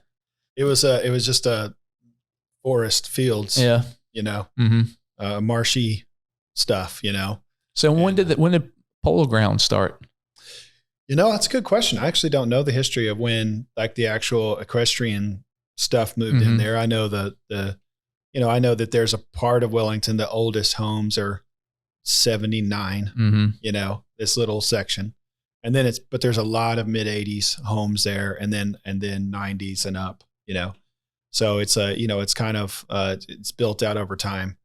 It was just a forest fields. Yeah. Marshy stuff. So when did Polo Grounds start? That's a good question. I actually don't know the history of when like the actual equestrian stuff moved in there. I know I know that there's a part of Wellington, the oldest homes are 79, this little section. And then but there's a lot of mid 80s homes there and then 90s and up, so it's it's kind of, it's built out over time.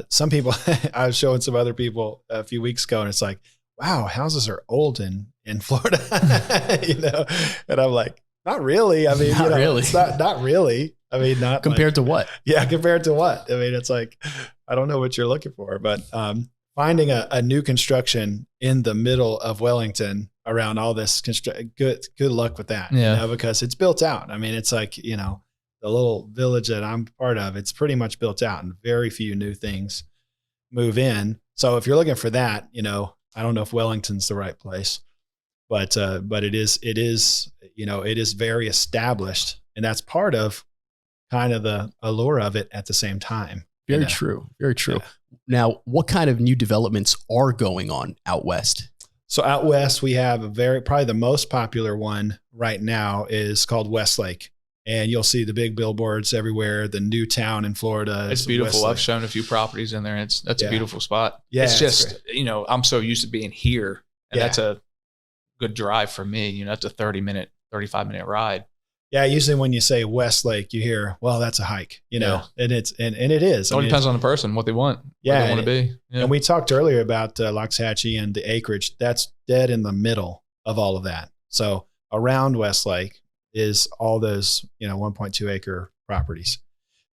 Some people, I was showing some other people a few weeks ago and it's like, wow, houses are old in Florida, and I'm like, not really. I mean, not really. It's not really. I mean, not compared to what? Yeah. Compared to what? I mean, it's like, I don't know what you're looking for, but, finding a new construction in the middle of Wellington around all this good luck with that, because it's built out. I mean, it's like, the little village that I'm part of, it's pretty much built out and very few new things move in. So if you're looking for that, I don't know if Wellington's the right place, but it is very established, and that's part of kind of the allure of it at the same time. Very true. Very true. Yeah. Now, what kind of new developments are going on out west? So out west, we have probably the most popular one right now is called Westlake. And you'll see the big billboards everywhere. The new town in Florida. It's beautiful. I've shown a few properties in there. That's a beautiful spot. Yeah, it's just, I'm so used to being here, and that's a good drive for me. That's a 35-minute ride. Yeah. Usually when you say Westlake, you hear, well, that's a hike, and it is. It all depends on the person, what they want, where they want to be. Yeah. And we talked earlier about Loxahatchee and the acreage. That's dead in the middle of all of that. So around Westlake is all those, 1.2 acre properties.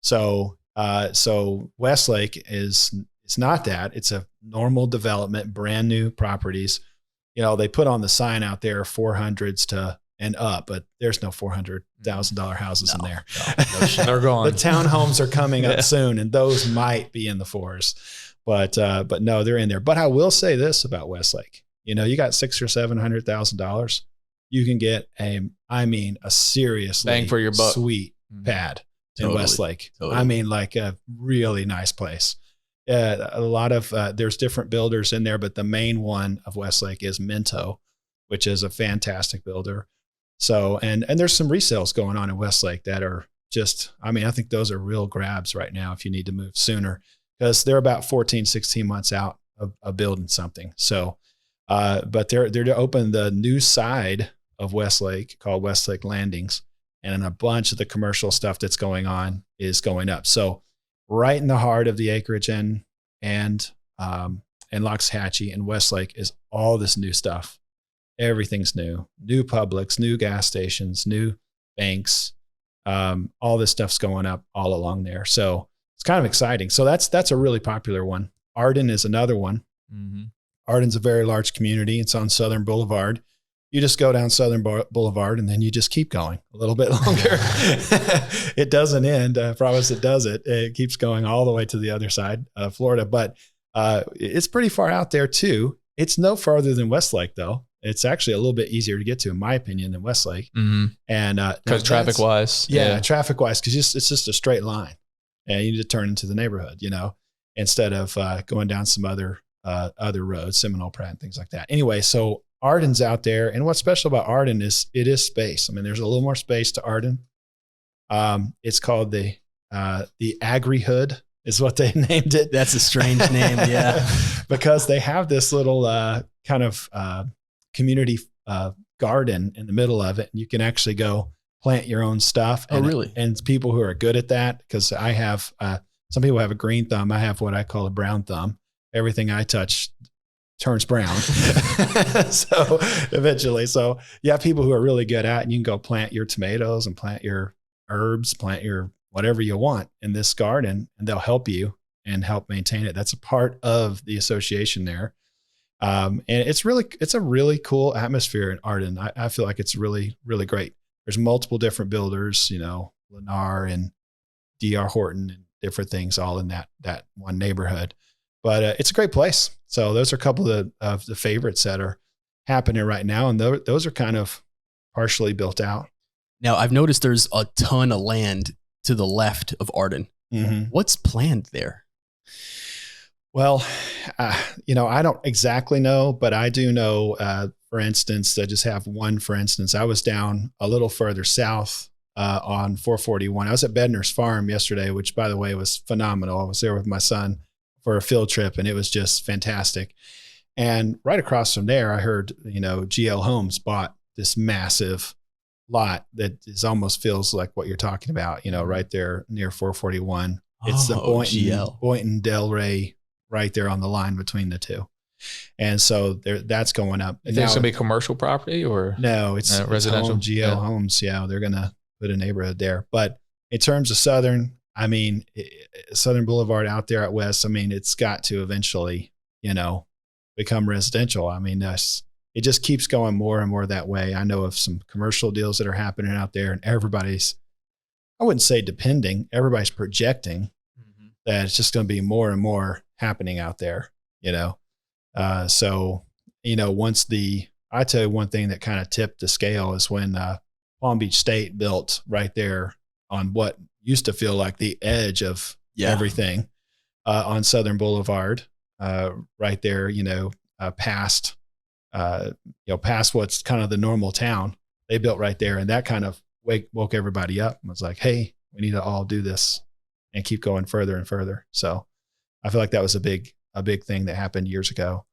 So Westlake it's not that. It's a normal development, brand new properties. They put on the sign out there, 400s to and up, but there's no $400,000 houses in there. No, they're gone. The townhomes are coming up soon, and those might be in the fours, but no, they're in there. But I will say this about Westlake: you got $600,000 or $700,000, you can get a seriously bang for your buck sweet pad in Westlake. Totally. I mean, like a really nice place. A lot of there's different builders in there, but the main one of Westlake is Minto, which is a fantastic builder. So, and there's some resales going on in Westlake that are just, I think those are real grabs right now if you need to move sooner, because they're about 14, 16 months out of building something. So, but they're to open the new side of Westlake called Westlake Landings, and a bunch of the commercial stuff that's going on is going up. So right in the heart of the acreage and Loxahatchee and Westlake is all this new stuff. Everything's new Publix, new gas stations, new banks. All this stuff's going up all along there. So it's kind of exciting. So that's a really popular one. Arden is another one. Mm-hmm. Arden's a very large community. It's on Southern Boulevard. You just go down Southern Boulevard and then you just keep going a little bit longer. It doesn't end. I promise it doesn't. It keeps going all the way to the other side of Florida, but it's pretty far out there too. It's no farther than Westlake though. It's actually a little bit easier to get to, in my opinion, than Westlake. Mm-hmm. And because traffic wise, traffic wise, because it's just a straight line, and you need to turn into the neighborhood, instead of going down some other roads, Seminole Pratt and things like that. Anyway, so Arden's out there, and what's special about Arden is it is space. There's a little more space to Arden. It's called the Agri-hood is what they named it. That's a strange name, yeah, because they have this little kind of community garden in the middle of it, and you can actually go plant your own stuff. Oh, really? And people who are good at that, because I have some people have a green thumb. I have what I call a brown thumb. Everything I touch turns brown. So eventually, you have people who are really good at it, and you can go plant your tomatoes and plant your herbs, plant your whatever you want in this garden, and they'll help you and help maintain it. That's a part of the association there. And it's a really cool atmosphere in Arden. I feel like it's really, really great. There's multiple different builders, Lennar and D.R. Horton and different things all in that one neighborhood, but it's a great place. So those are a couple of the favorites that are happening right now. And those are kind of partially built out. Now I've noticed there's a ton of land to the left of Arden. Mm-hmm. What's planned there? Well, I don't exactly know, but I do know, for instance, I just have one, for instance, I was down a little further south on 441. I was at Bedner's Farm yesterday, which by the way was phenomenal. I was there with my son for a field trip, and it was just fantastic. And right across from there, I heard, GL Homes bought this massive lot that almost feels like what you're talking about, right there near 441. It's the Boynton Delray right there on the line between the two. And so that's going up. Is this going to be commercial property or? No, it's residential. GL Homes. Yeah. They're going to put a neighborhood there. But in terms of Southern, Southern Boulevard out there at West, it's got to eventually, become residential. It it just keeps going more and more that way. I know of some commercial deals that are happening out there, and everybody's, I wouldn't say depending, everybody's projecting that it's just going to be more and more happening out there, So, I tell you one thing that kind of tipped the scale is when Palm Beach State built right there on what used to feel like the edge of everything on Southern Boulevard, right there, past what's kind of the normal town. They built right there, and that kind of woke everybody up and was like, hey, we need to all do this and keep going further and further. So I feel like that was a big thing that happened years ago.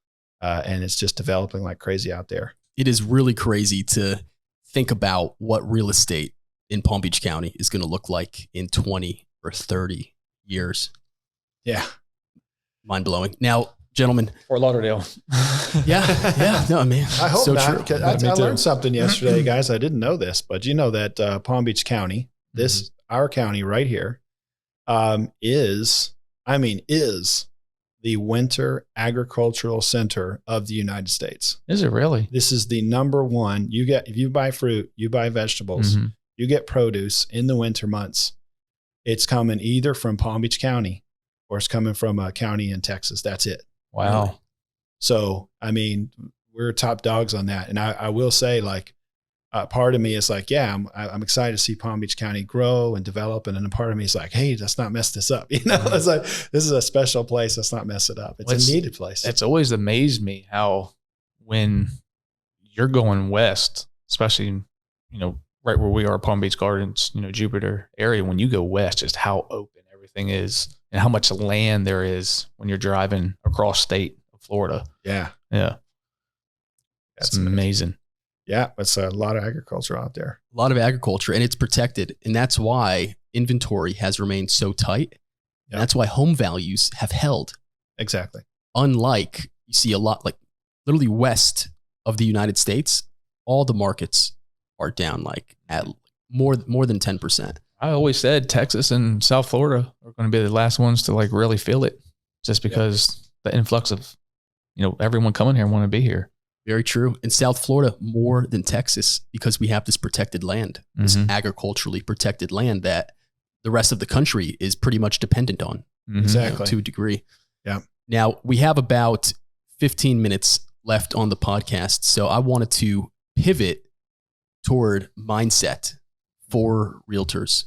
And it's just developing like crazy out there. It is really crazy to think about what real estate in Palm Beach County is going to look like in 20 or 30 years. Yeah. Mind blowing. Now, gentlemen. Fort Lauderdale. Yeah. No, man. I hope so not. True. I learned something yesterday, guys. I didn't know this, but you know that Palm Beach County, our county right here, is the winter agricultural center of the United States. Is it really? This is the number one. If you buy fruit, you buy vegetables, you get produce in the winter months. It's coming either from Palm Beach County or it's coming from a county in Texas. That's it. Wow. Really. So, we're top dogs on that. And I will say, like, part of me is like, yeah, I'm excited to see Palm Beach County grow and develop. And then a part of me is like, hey, let's not mess this up. It's like, this is a special place. Let's not mess it up. It's a needed place. It's always amazed me how when you're going west, especially, right where we are, Palm Beach Gardens, Jupiter area, when you go west, just how open everything is and how much land there is when you're driving across state of Florida. Yeah. Yeah. That's amazing. Yeah, it's a lot of agriculture out there. A lot of agriculture, and it's protected. And that's why inventory has remained so tight. Yep. And that's why home values have held. Exactly. Unlike, you see a lot, like literally west of the United States, all the markets are down like at more than 10%. I always said Texas and South Florida are going to be the last ones to like really feel it, just because the influx of, everyone coming here and want to be here. Very true. In South Florida, more than Texas, because we have this protected land, this agriculturally protected land that the rest of the country is pretty much dependent on. Exactly. To a degree. Yeah. Now, we have about 15 minutes left on the podcast. So I wanted to pivot toward mindset for realtors,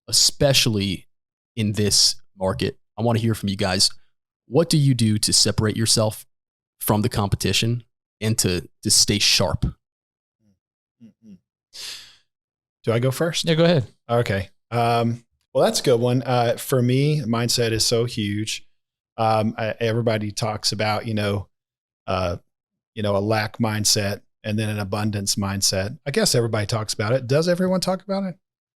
especially in this market. I want to hear from you guys. What do you do to separate yourself from the competition and to stay sharp? Do I go first? Yeah, go ahead. Okay. Well, that's a good one. For me, mindset is so huge. Everybody talks about, a lack mindset and then an abundance mindset. I guess everybody talks about it. Does everyone talk about it?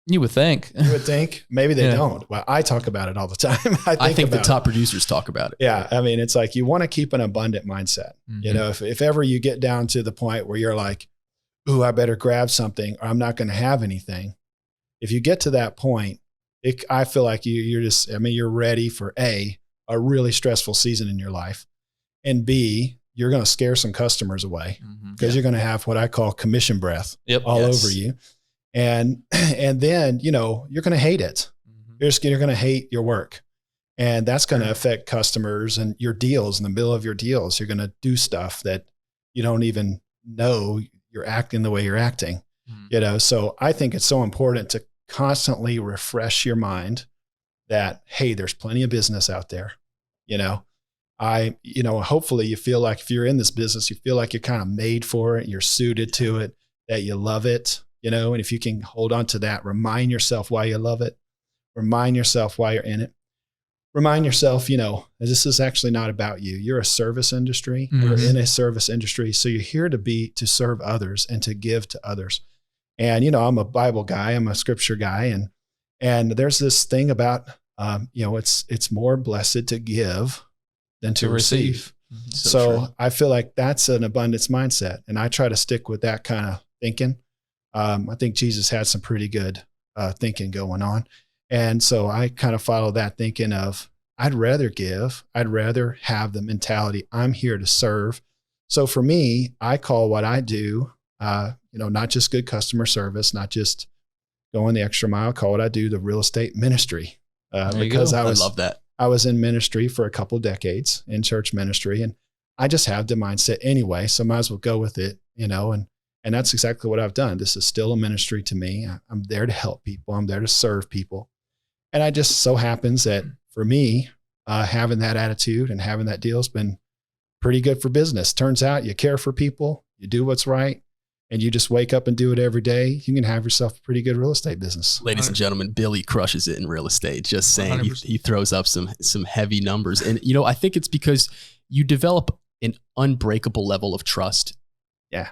You would think. You would think. Maybe they don't. Well, I talk about it all the time. I think the top producers talk about it. Yeah. It's like you want to keep an abundant mindset. If ever you get down to the point where you're like, ooh, I better grab something or I'm not going to have anything. If you get to that point, I feel like you're just, you're ready for a really stressful season in your life. And B, you're going to scare some customers away because you're going to have what I call commission breath all over you. And then, you're going to hate it. You're going to hate your work, and that's going to affect customers and your deals. In the middle of your deals, you're going to do stuff that you don't even know you're acting the way you're acting, So I think it's so important to constantly refresh your mind that, hey, there's plenty of business out there. Hopefully you feel like if you're in this business, you feel like you're kind of made for it. You're suited to it, that you love it. And if you can hold on to that, remind yourself why you love it. Remind yourself why you're in it. Remind yourself, this is actually not about you. You're a service industry. You're in a service industry. So you're here to serve others and to give to others. And, I'm a Bible guy. I'm a scripture guy. And there's this thing about, it's more blessed to give than to receive. So I feel like that's an abundance mindset. And I try to stick with that kind of thinking. I think Jesus had some pretty good thinking going on. And so I kind of follow that thinking of, I'd rather give. I'd rather have the mentality, I'm here to serve. So for me, I call what I do, not just good customer service, not just going the extra mile. I call what I do the real estate ministry, because I love that. I was in ministry for a couple of decades, in church ministry, and I just have the mindset anyway. So might as well go with it, and that's exactly what I've done. This is still a ministry to me. I'm there to help people. I'm there to serve people. And I just so happens that for me, having that attitude and having that deal has been pretty good for business. Turns out you care for people, you do what's right, and you just wake up and do it every day, you can have yourself a pretty good real estate business. Ladies and gentlemen, Billy crushes it in real estate. Just saying, he throws up some heavy numbers. And, I think it's because you develop an unbreakable level of trust. Yeah.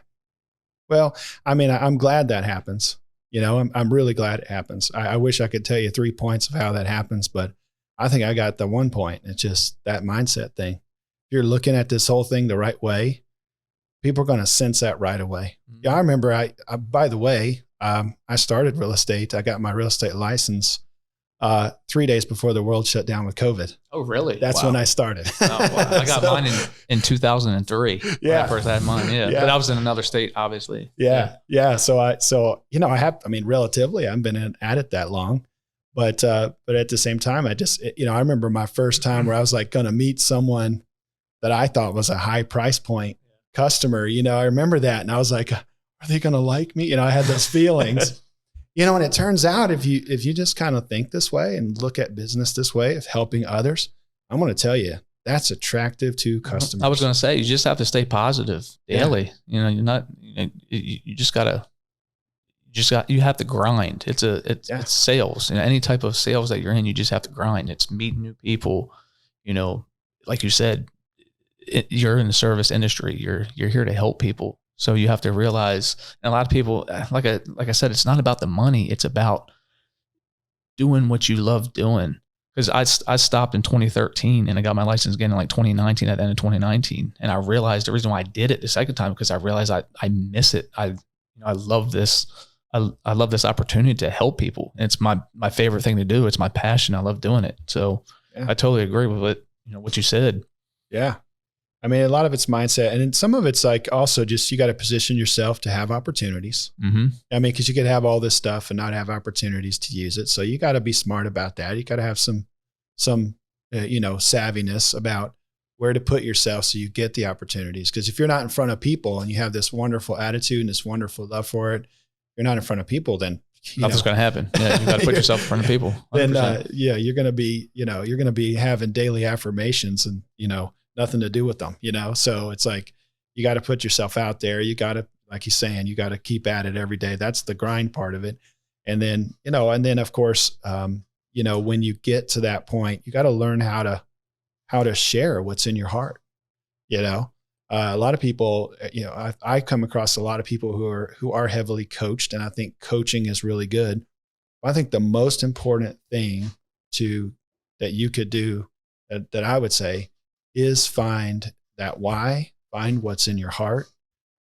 Well, I mean, I'm glad that happens. I'm really glad it happens. I wish I could tell you 3 points of how that happens, but I think I got the 1 point. It's just that mindset thing. If you're looking at this whole thing the right way, people are going to sense that right away. Yeah, I remember, by the way, I started real estate. I got my real estate license 3 days before the world shut down with COVID. Oh, really? That's when I started. Oh, wow. I got mine in 2003. Yeah. When I first had mine. Yeah. But I was in another state, obviously. Yeah. Relatively, I haven't been at it that long, but at the same time, I remember my first time where I was like going to meet someone that I thought was a high price point customer. I remember that. And I was like, are they going to like me? I had those feelings. And it turns out if you just kind of think this way and look at business this way of helping others, I'm going to tell you that's attractive to customers. I was going to say, you just have to stay positive daily. Yeah. You have to grind. It's sales, any type of sales that you're in, you just have to grind. It's meeting new people, like you said, you're in the service industry. You're here to help people. So you have to realize, and a lot of people, like I said, it's not about the money. It's about doing what you love doing. Because I stopped in 2013 and I got my license again in like 2019, at the end of 2019. And I realized the reason why I did it the second time, because I realized I miss it. I love this. I love this opportunity to help people. It's my favorite thing to do. It's my passion. I love doing it. So I totally agree with what you said. Yeah. I mean, a lot of it's mindset, and then some of it's like also just, you got to position yourself to have opportunities. Mm-hmm. I mean, cause you could have all this stuff and not have opportunities to use it. So you got to be smart about that. You got to have some savviness about where to put yourself so you get the opportunities. Cause if you're not in front of people and you have this wonderful attitude and this wonderful love for it, you're not in front of people, then nothing's going to happen. Yeah. You got to put yourself in front of people. 100%. Then, you're going to be having daily affirmations and, nothing to do with them, So it's like, you got to put yourself out there. You got to, like he's saying, you got to keep at it every day. That's the grind part of it. And then, of course, when you get to that point, you got to learn how to share what's in your heart. A lot of people, I come across a lot of people who are heavily coached, and I think coaching is really good. I think the most important thing that you could do that I would say is find that why, find what's in your heart,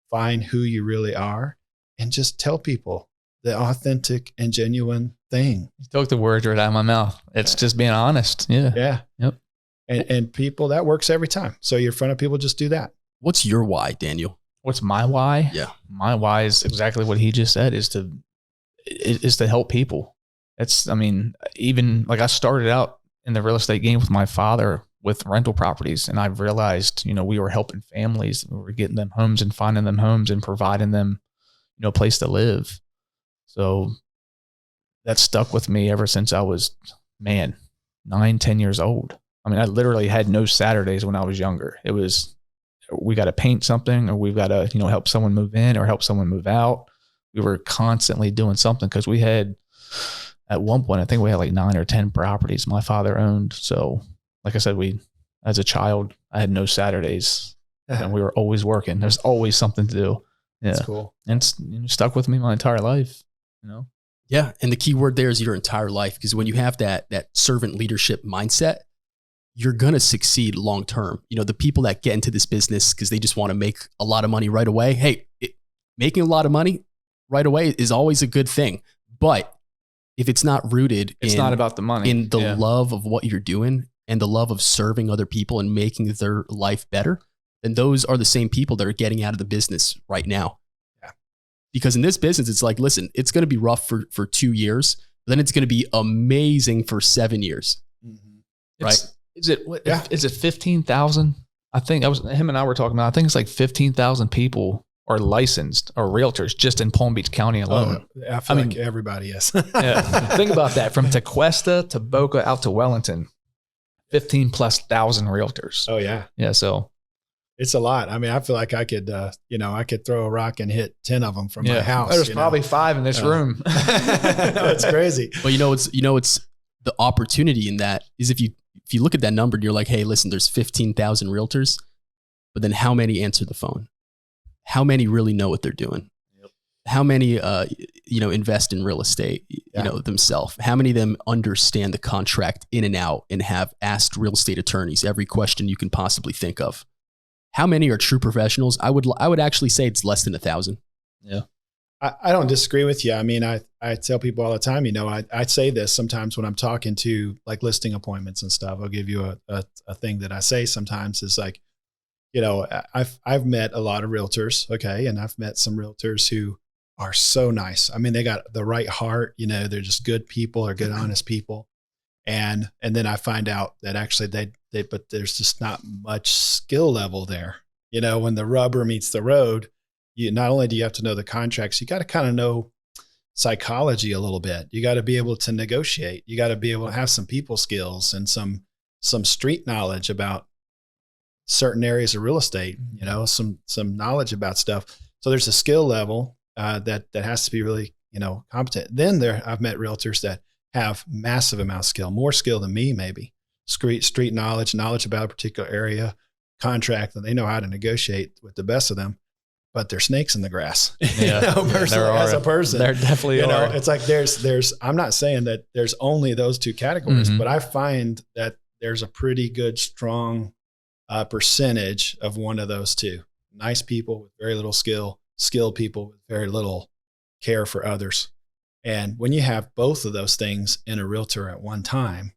find who you really are, and just tell people the authentic and genuine thing. You took the words right out of my mouth. It's just being honest. Yeah. Yeah. Yep. And people, that works every time. So you're in front of people, just do that. What's your why, Daniel? What's my why? Yeah. My why is exactly what he just said, is to help people. Even like I started out in the real estate game with my father with rental properties. And I've realized, we were helping families. We were getting them homes and finding them homes and providing them, a place to live. So that stuck with me ever since I was, 9-10 years old. I mean, I literally had no Saturdays when I was younger. It was, we got to paint something, or we've got to, help someone move in or help someone move out. We were constantly doing something, because we had, at one point, I think we had like 9 or 10 properties my father owned. So like I said, as a child, I had no Saturdays, and we were always working. There's always something to do. Yeah. That's cool. And it's stuck with me my entire life, Yeah. And the key word there is your entire life. Because when you have that servant leadership mindset, you're going to succeed long-term. The people that get into this business because they just want to make a lot of money right away. Hey, making a lot of money right away is always a good thing. But if it's not rooted it's not about the money, in the love of what you're doing and the love of serving other people and making their life better, then those are the same people that are getting out of the business right now. Yeah. Because in this business, it's like, listen, it's going to be rough for 2 years, but then it's going to be amazing for 7 years. Mm-hmm. Right? Is it 15,000? I think him and I were talking about, I think it's like 15,000 people are licensed or realtors just in Palm Beach County alone. I mean, like everybody is. Yeah. Think about that. From Tequesta to Boca out to Wellington, 15,000+ realtors. Oh yeah. Yeah. So it's a lot. I mean, I feel like I could, I could throw a rock and hit 10 of them from my house. There's probably 5 in this room. It's crazy. But it's the opportunity in that is if you look at that number and you're like, hey, listen, there's 15,000 realtors, but then how many answer the phone? How many really know what they're doing? Yep. How many, invest in real estate, themselves? How many of them understand the contract in and out and have asked real estate attorneys every question you can possibly think of? How many are true professionals? I would actually say it's less than 1,000. Yeah. I don't disagree with you. I mean, I tell people all the time, I say this sometimes when I'm talking to like listing appointments and stuff. I'll give you a thing that I say sometimes is like, I've met a lot of realtors. Okay. And I've met some realtors who are so nice. I mean, they got the right heart, they're just good people, they're good, honest people. And then I find out that actually but there's just not much skill level there. When the rubber meets the road, not only do you have to know the contracts, you got to kind of know psychology a little bit. You got to be able to negotiate. You got to be able to have some people skills and some street knowledge about certain areas of real estate, some knowledge about stuff. So there's a skill level that has to be really, competent. Then I've met realtors that have massive amount of skill, more skill than me, maybe street knowledge about a particular area, contract, and they know how to negotiate with the best of them. But they're snakes in the grass. As a person, there definitely are. It's like there's. I'm not saying that there's only those two categories, but I find that there's a pretty good, strong percentage of one of those two. Nice people with very little skill, skilled people with very little care for others. And when you have both of those things in a realtor at one time,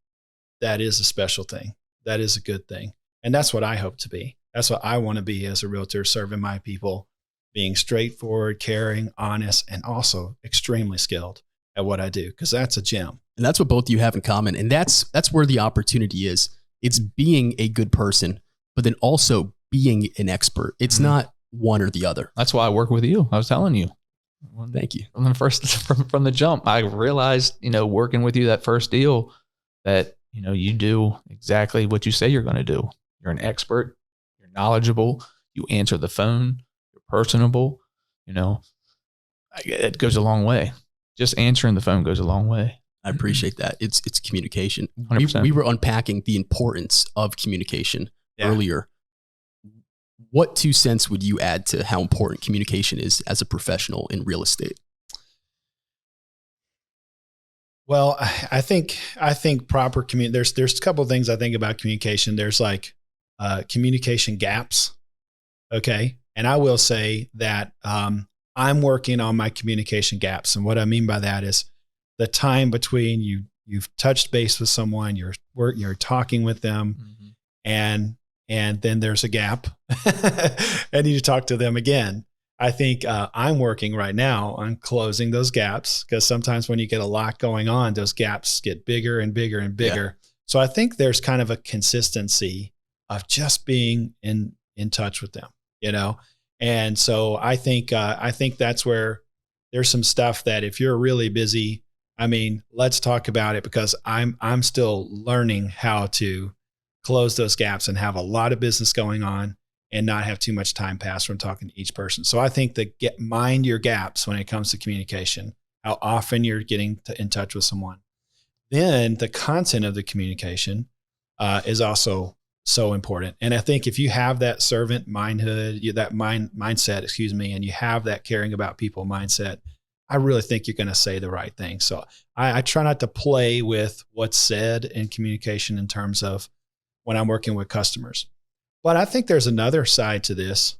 that is a special thing. That is a good thing. And that's what I hope to be. That's what I want to be as a realtor, serving my people, being straightforward, caring, honest, and also extremely skilled at what I do, because that's a gem. And that's what both of you have in common. And that's where the opportunity is. It's being a good person, but then also being an expert. It's not one or the other. That's why I work with you. I was telling you. Thank you. From the jump, I realized, working with you that first deal that, you do exactly what you say you're going to do. You're an expert. You're knowledgeable. You answer the phone. You're personable. It goes a long way. Just answering the phone goes a long way. I appreciate that. It's communication. 100%. We were unpacking the importance of communication earlier. What 2 cents would you add to how important communication is as a professional in real estate? Well, I think proper there's a couple of things I think about communication. There's like communication gaps. Okay. And I will say that I'm working on my communication gaps. And what I mean by that is the time between you've touched base with someone, you're talking with them, and then there's a gap and you talk to them again. I think I'm working right now on closing those gaps, because sometimes when you get a lot going on, those gaps get bigger and bigger and bigger. Yeah. So I think there's kind of a consistency of just being in touch with them, And so I think that's where there's some stuff that if you're really busy, let's talk about it, because I'm still learning how to close those gaps and have a lot of business going on and not have too much time pass from talking to each person. So I think that mind your gaps when it comes to communication, how often you're getting in touch with someone. Then the content of the communication is also so important. And I think if you have that servant mindset, and you have that caring about people mindset, I really think you're going to say the right thing. So I try not to play with what's said in communication in terms of when I'm working with customers. But I think there's another side to this,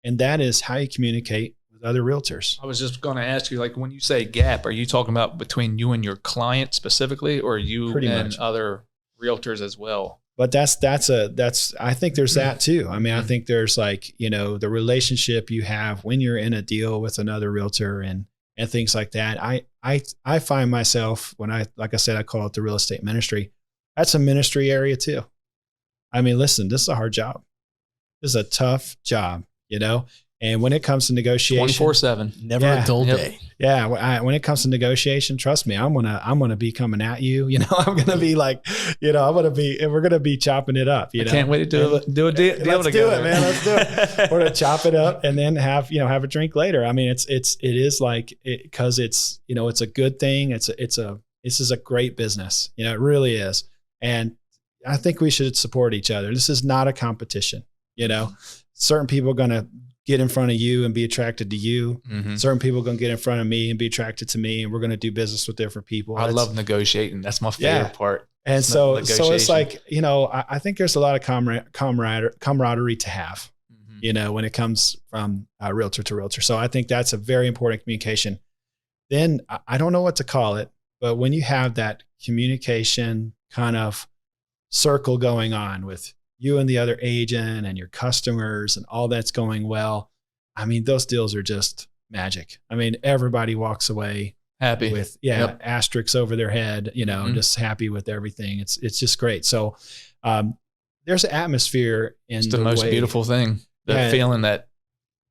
and that is how you communicate with other realtors. I was just going to ask you, like, when you say gap, are you talking about between you and your client specifically, or you and other realtors as well? but I think there's that too. I mean, I think there's like, the relationship you have when you're in a deal with another realtor and things like that. I find myself like I said, I call it the real estate ministry. That's a ministry area too. I mean, listen, this is a hard job. This is a tough job, and when it comes to negotiation, 24/7, never a dull day. Yeah. When it comes to negotiation, trust me, I'm going to be coming at you. I'm going to be like, we're going to be chopping it up. I can't wait to do a deal together. Let's do it, man. Let's do it. We're going to chop it up and then have a drink later. I mean, it is like, cause it's a good thing. This is a great business. It really is. And I think we should support each other. This is not a competition. Certain people are going to get in front of you and be attracted to you. Mm-hmm. Certain people are going to get in front of me and be attracted to me. And we're going to do business with different people. I love negotiating. That's my favorite part. And so it's like, I think there's a lot of camaraderie to have, when it comes from realtor to realtor. So I think that's a very important communication. Then I don't know what to call it, but when you have that communication kind of circle going on with you and the other agent and your customers and all that's going well, I mean, those deals are just magic. I mean, everybody walks away happy with, asterisks over their head, just happy with everything. It's just great. So, there's an atmosphere in it's the most beautiful thing. The feeling that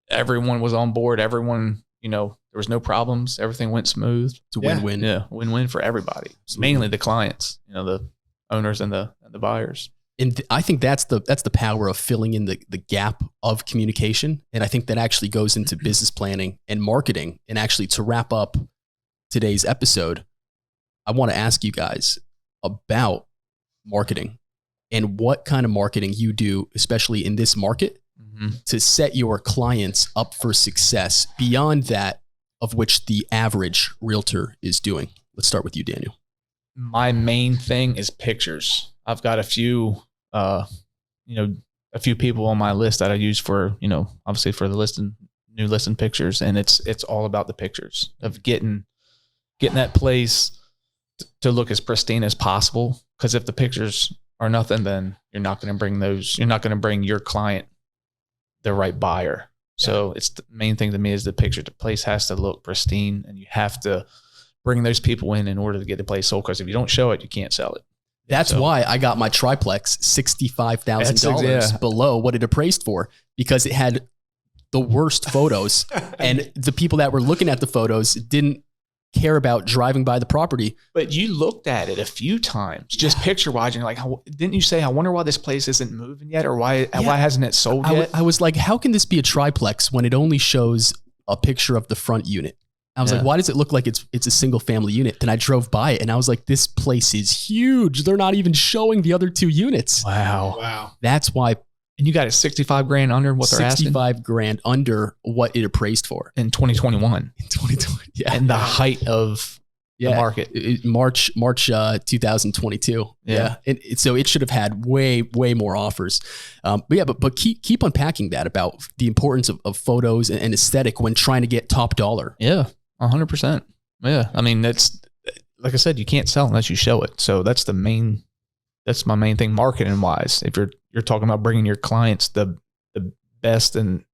everyone was on board, everyone, there was no problems. Everything went smooth. It's a win-win. Yeah. Win-win for everybody. Mainly the clients, the owners and the buyers. And I think that's the power of filling in the gap of communication. And I think that actually goes into business planning and marketing. And actually, to wrap up today's episode, I want to ask you guys about marketing and what kind of marketing you do, especially in this market, to set your clients up for success beyond that of which the average realtor is doing. Let's start with you, Daniel. My main thing is pictures. I've got a few people on my list that I use for, obviously for the new listing pictures. And it's all about the pictures of getting that place to look as pristine as possible. Cause if the pictures are nothing, then you're not going to bring your client the right buyer. Yeah. So it's the main thing to me is the picture. The place has to look pristine and you have to bring those people in order to get the place sold. Cause if you don't show it, you can't sell it. That's why I got my triplex $65,000 below what it appraised for, because it had the worst photos and the people that were looking at the photos didn't care about driving by the property. But you looked at it a few times, just picture wise, and you're like, didn't you say, I wonder why this place isn't moving yet, or why hasn't it sold yet? I was like, how can this be a triplex when it only shows a picture of the front unit? I was like, why does it look like it's a single family unit? Then I drove by it and I was like, this place is huge. They're not even showing the other two units. Wow. That's why. And you got it $65,000 under what they're asking? $65,000 under what it appraised for. In 2021. In 2020. Yeah. And the height of the market. March 2022. Yeah. So it should have had way more offers. But keep unpacking that about the importance of photos and aesthetic when trying to get top dollar. Yeah. 100%. Yeah. I mean, that's, like I said, you can't sell unless you show it. So that's my main thing marketing wise. If you're talking about bringing your clients the best and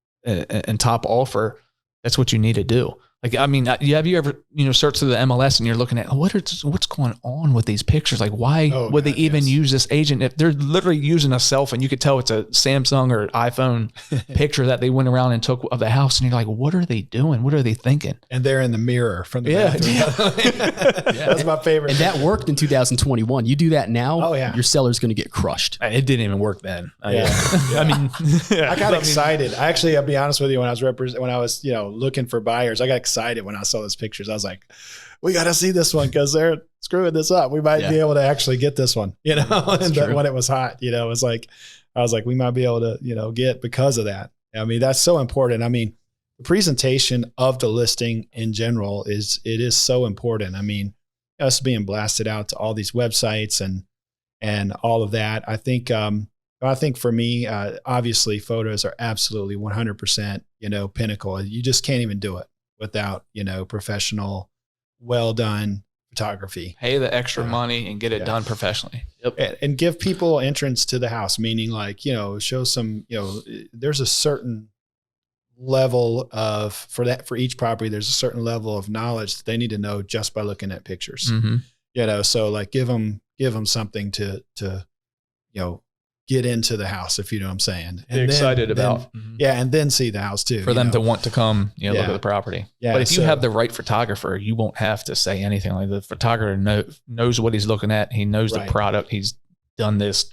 top offer, that's what you need to do. Like, I mean, have you ever, searched through the MLS and you're looking at what's going on with these pictures? Like, why would they even use this agent? If they're literally using a cell phone, you could tell it's a Samsung or iPhone picture that they went around and took of the house. And you're like, what are they doing? What are they thinking? And they're in the mirror from the bathroom. That's my favorite. And that worked in 2021. You do that now, your seller's going to get crushed. It didn't even work then. I mean, I got excited. Actually, I'll be honest with you. When I was looking for buyers, I got excited when I saw those pictures. I was like, we got to see this one because they're screwing this up. We might be able to actually get this one, and when it was hot, it was like, I was like, we might be able to, get because of that. I mean, that's so important. I mean, the presentation of the listing in general is so important. I mean, us being blasted out to all these websites and all of that. I think for me, obviously photos are absolutely 100%, pinnacle. You just can't even do it without, professional, well done photography. Pay the extra money and get it done professionally. Yep. And give people entrance to the house, meaning like, show some, there's a certain level of, for each property, there's a certain level of knowledge that they need to know just by looking at pictures. So like give them something to get into the house, if you know what I'm saying. And be excited about. And then see the house too. For them to want to come, look at the property. Yeah, but if you have the right photographer, you won't have to say anything. Like the photographer knows what he's looking at. He knows the product. He's done this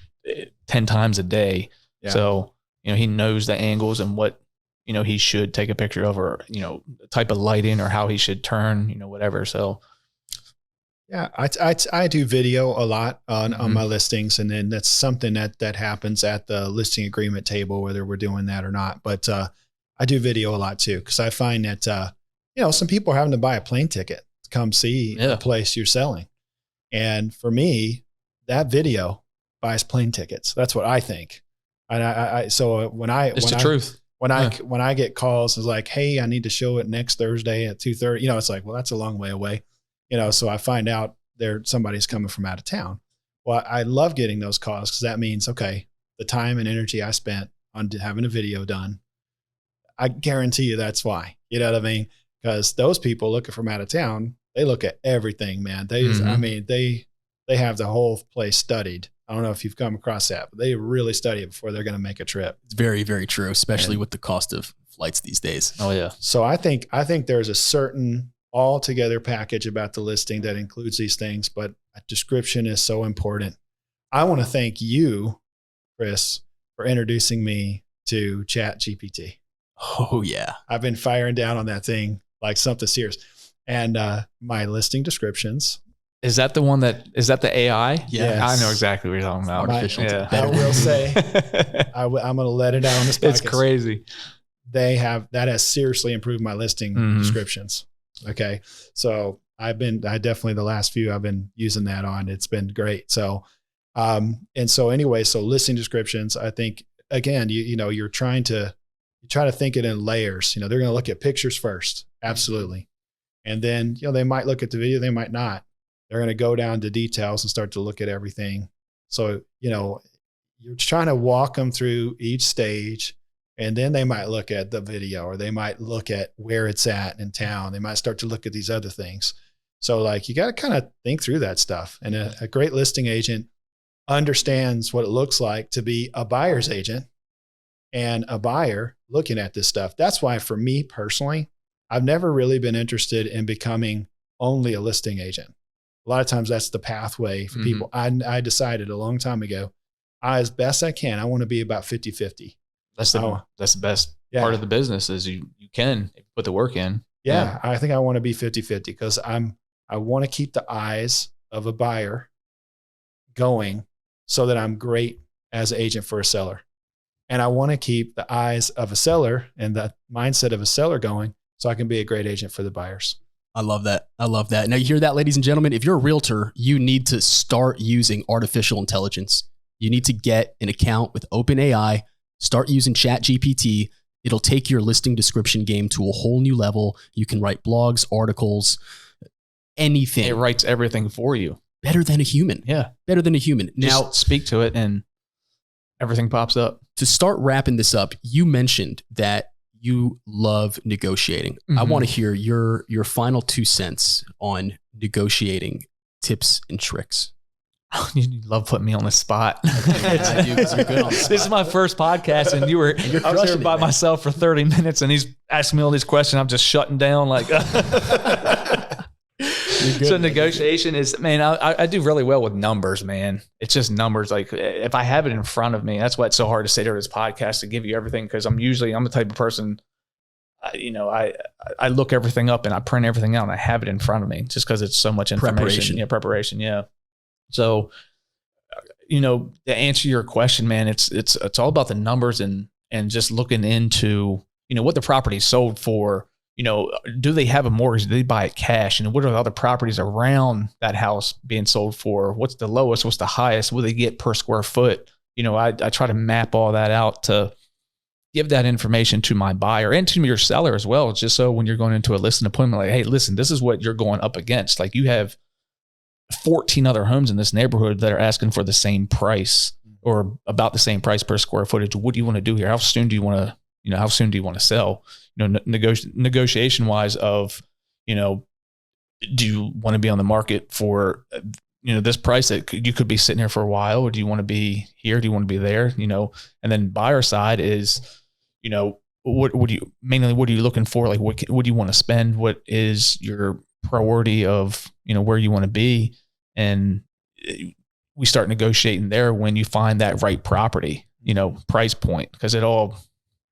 10 times a day. Yeah. So, he knows the angles and what, he should take a picture of, or, the type of lighting or how he should turn, whatever. So, yeah, I do video a lot on my listings, and then that's something that happens at the listing agreement table, whether we're doing that or not. But I do video a lot too, because I find that some people are having to buy a plane ticket to come see the place you're selling, and for me, that video buys plane tickets. That's what I think. And so when I get calls, it's like, hey, I need to show it next Thursday at 2:30. It's like, well, that's a long way away. So I find out somebody's coming from out of town. Well, I love getting those calls, because that means, okay, the time and energy I spent on having a video done, I guarantee you that's why. You know what I mean? Because those people looking from out of town, they look at everything, man. They have the whole place studied. I don't know if you've come across that, but they really study it before they're going to make a trip. It's very, very true, especially with the cost of flights these days. Oh yeah. So I think there's a certain all together package about the listing that includes these things, but a description is so important. I want to thank you, Chris, for introducing me to ChatGPT. Oh yeah. I've been firing down on that thing like something serious. And my listing descriptions. Is that the AI? Yes. I know exactly what you're talking about. Artificial. I will say, I'm going to let it out on this podcast. It's crazy. That has seriously improved my listing descriptions. Okay. So I definitely the last few I've been using that on. It's been great. So, so listing descriptions, I think again, you try to think it in layers. They're going to look at pictures first. Absolutely. And then, they might look at the video, they might not. They're going to go down to details and start to look at everything. So, you're trying to walk them through each stage. And then they might look at the video, or they might look at where it's at in town. They might start to look at these other things. So like, you got to kind of think through that stuff. And a great listing agent understands what it looks like to be a buyer's agent and a buyer looking at this stuff. That's why for me personally, I've never really been interested in becoming only a listing agent. A lot of times that's the pathway for people. I decided a long time ago, as best I can, I want to be about 50-50. That's the best part of the business is you can put the work in. Yeah. I think I want to be 50-50, because I want to keep the eyes of a buyer going so that I'm great as an agent for a seller. And I want to keep the eyes of a seller and the mindset of a seller going so I can be a great agent for the buyers. I love that. Now you hear that, ladies and gentlemen, if you're a realtor, you need to start using artificial intelligence. You need to get an account with OpenAI. Start using ChatGPT. It'll take your listing description game to a whole new level. You can write blogs, articles, anything. It writes everything for you. Better than a human. Yeah. Better than a human. Just now, speak to it and everything pops up. To start wrapping this up, you mentioned that you love negotiating. I want to hear your final 2 cents on negotiating tips and tricks. You love putting me on the spot. I do, because you're good on the spot. This is my first podcast, and I was here by myself for 30 minutes, and he's asking me all these questions. I'm just shutting down like. So negotiation is, man, I do really well with numbers, man. It's just numbers. Like if I have it in front of me, that's why it's so hard to say during this podcast to give you everything, because I'm the type of person, I look everything up and I print everything out and I have it in front of me just because it's so much information. Preparation. Yeah. So, to answer your question, man, it's all about the numbers and just looking into, what the property sold for. Do they have a mortgage? Do they buy it cash? And what are the other properties around that house being sold for? What's the lowest? What's the highest? What do they get per square foot? I try to map all that out to give that information to my buyer and to your seller as well. Just so when you're going into a listing appointment, like, hey, listen, this is what you're going up against. Like you have 14 other homes in this neighborhood that are asking for the same price or about the same price per square footage. What do you want to do here? How soon do you want to, how soon do you want to sell? Negotiation wise of, do you want to be on the market for, this price that you could be sitting here for a while, or do you want to be here? Do you want to be there? And then buyer side is, what are you looking for? Like, what do you want to spend? What is your priority of, where you want to be? And we start negotiating there when you find that right property, price point, because it all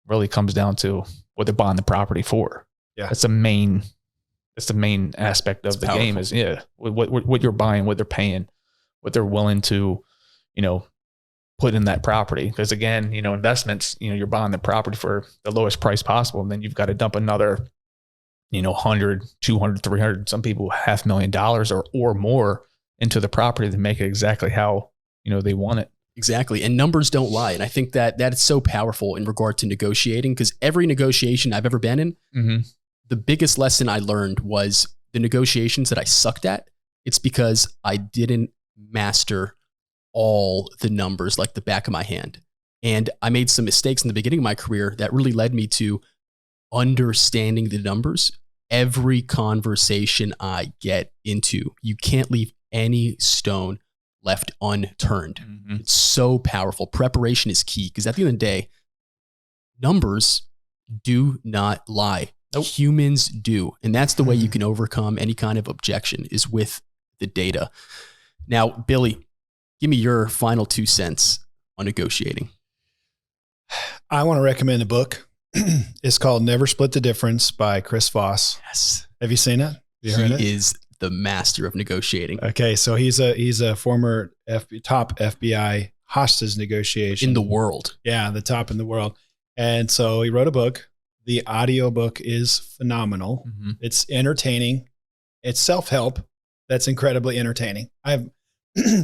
really comes down to what they're buying the property for. Yeah. That's the main aspect of the game is, what you're buying, what they're paying, what they're willing to, put in that property. Because again, investments, you're buying the property for the lowest price possible. And then you've got to dump another, 100, 200, 300, some people $500,000 or more into the property to make it exactly how, they want it. Exactly. And numbers don't lie. And I think that is so powerful in regard to negotiating, because every negotiation I've ever been in, the biggest lesson I learned was the negotiations that I sucked at. It's because I didn't master all the numbers like the back of my hand. And I made some mistakes in the beginning of my career that really led me to understanding the numbers. Every conversation I get into, you can't leave any stone left unturned. It's so powerful. Preparation is key, because at the end of the day, numbers do not lie. Nope. Humans do. And that's the way you can overcome any kind of objection, is with the data. Now, Billy, give me your final 2 cents on negotiating. I want to recommend a book. It's called Never Split the Difference by Chris Voss. Yes. Have you seen it? He is the master of negotiating. Okay. So he's a former top FBI hostage negotiation in the world. Yeah. The top in the world. And so he wrote a book. The audiobook is phenomenal. It's entertaining. It's self-help. That's incredibly entertaining. I have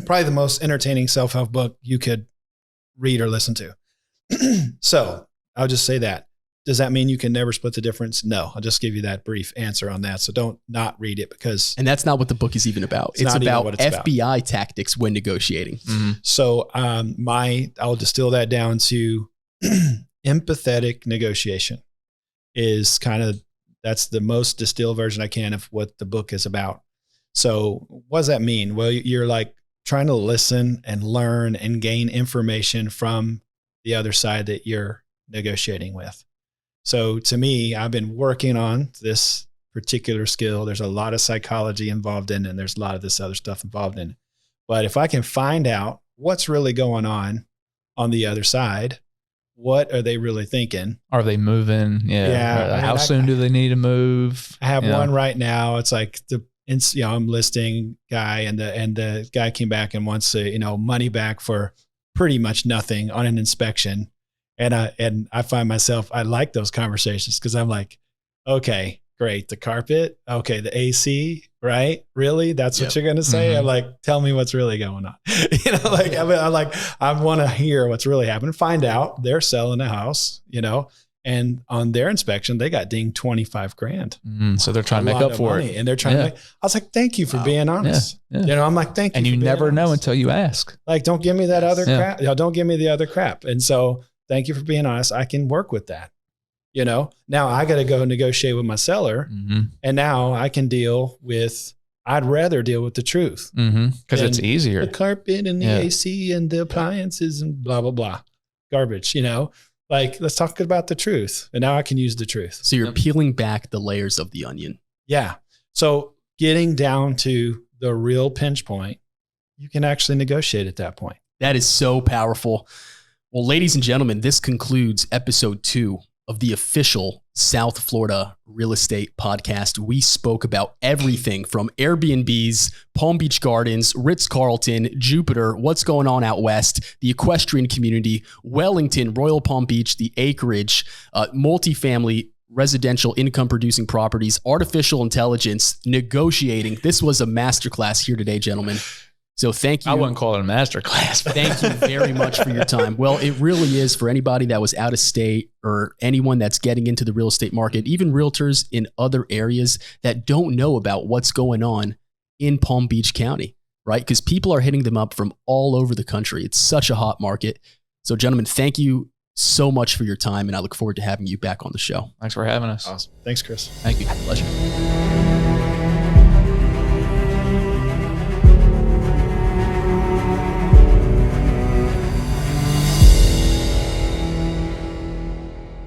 probably the most entertaining self-help book you could read or listen to. So I'll just say that. Does that mean you can never split the difference? No, I'll just give you that brief answer on that. So don't not read it, because. And that's not what the book is even about. It's about FBI tactics when negotiating. So I'll distill that down to empathetic negotiation is that's the most distilled version I can of what the book is about. So what does that mean? Well, you're like trying to listen and learn and gain information from the other side that you're negotiating with. So to me, I've been working on this particular skill. There's a lot of psychology involved in it, and there's a lot of this other stuff involved in it. But if I can find out what's really going on the other side, what are they really thinking? Are they moving? Yeah. How soon do they need to move? I have one right now. It's like I'm listing guy, and the guy came back and wants money back for pretty much nothing on an inspection. And I find myself, I like those conversations, because I'm like, okay, great. The carpet. Okay. The AC, right? Really? That's what you're going to say? I'm like, tell me what's really going on. I want to hear what's really happening. Find out they're selling a house, and on their inspection, they got dinged $25,000. So they're trying to make up for it. And they're trying to I was like, thank you for being honest. Yeah. I'm like, thank you. And you never know until you ask. Like, don't give me that other crap. Don't give me the other crap. And so thank you for being honest. I can work with that. Now I got to go negotiate with my seller. And now I can I'd rather deal with the truth. Because it's easier. The carpet and the AC and the appliances and blah, blah, blah. Garbage, like, let's talk about the truth. And now I can use the truth. So you're peeling back the layers of the onion. Yeah. So getting down to the real pinch point, you can actually negotiate at that point. That is so powerful. Well, ladies and gentlemen, this concludes episode 2 of the official South Florida Real Estate Podcast. We spoke about everything from Airbnbs, Palm Beach Gardens, Ritz-Carlton, Jupiter, what's going on out west, the equestrian community, Wellington, Royal Palm Beach, the acreage, multifamily, residential income producing properties, artificial intelligence, negotiating. This was a masterclass here today, gentlemen. So thank you. I wouldn't call it a masterclass. Thank you very much for your time. Well, it really is for anybody that was out of state or anyone that's getting into the real estate market, even realtors in other areas that don't know about what's going on in Palm Beach County. right? Because people are hitting them up from all over the country. It's such a hot market. So gentlemen, thank you so much for your time, and I look forward to having you back on the show. Thanks for having us. Awesome. Thanks, Chris. Thank you. Pleasure.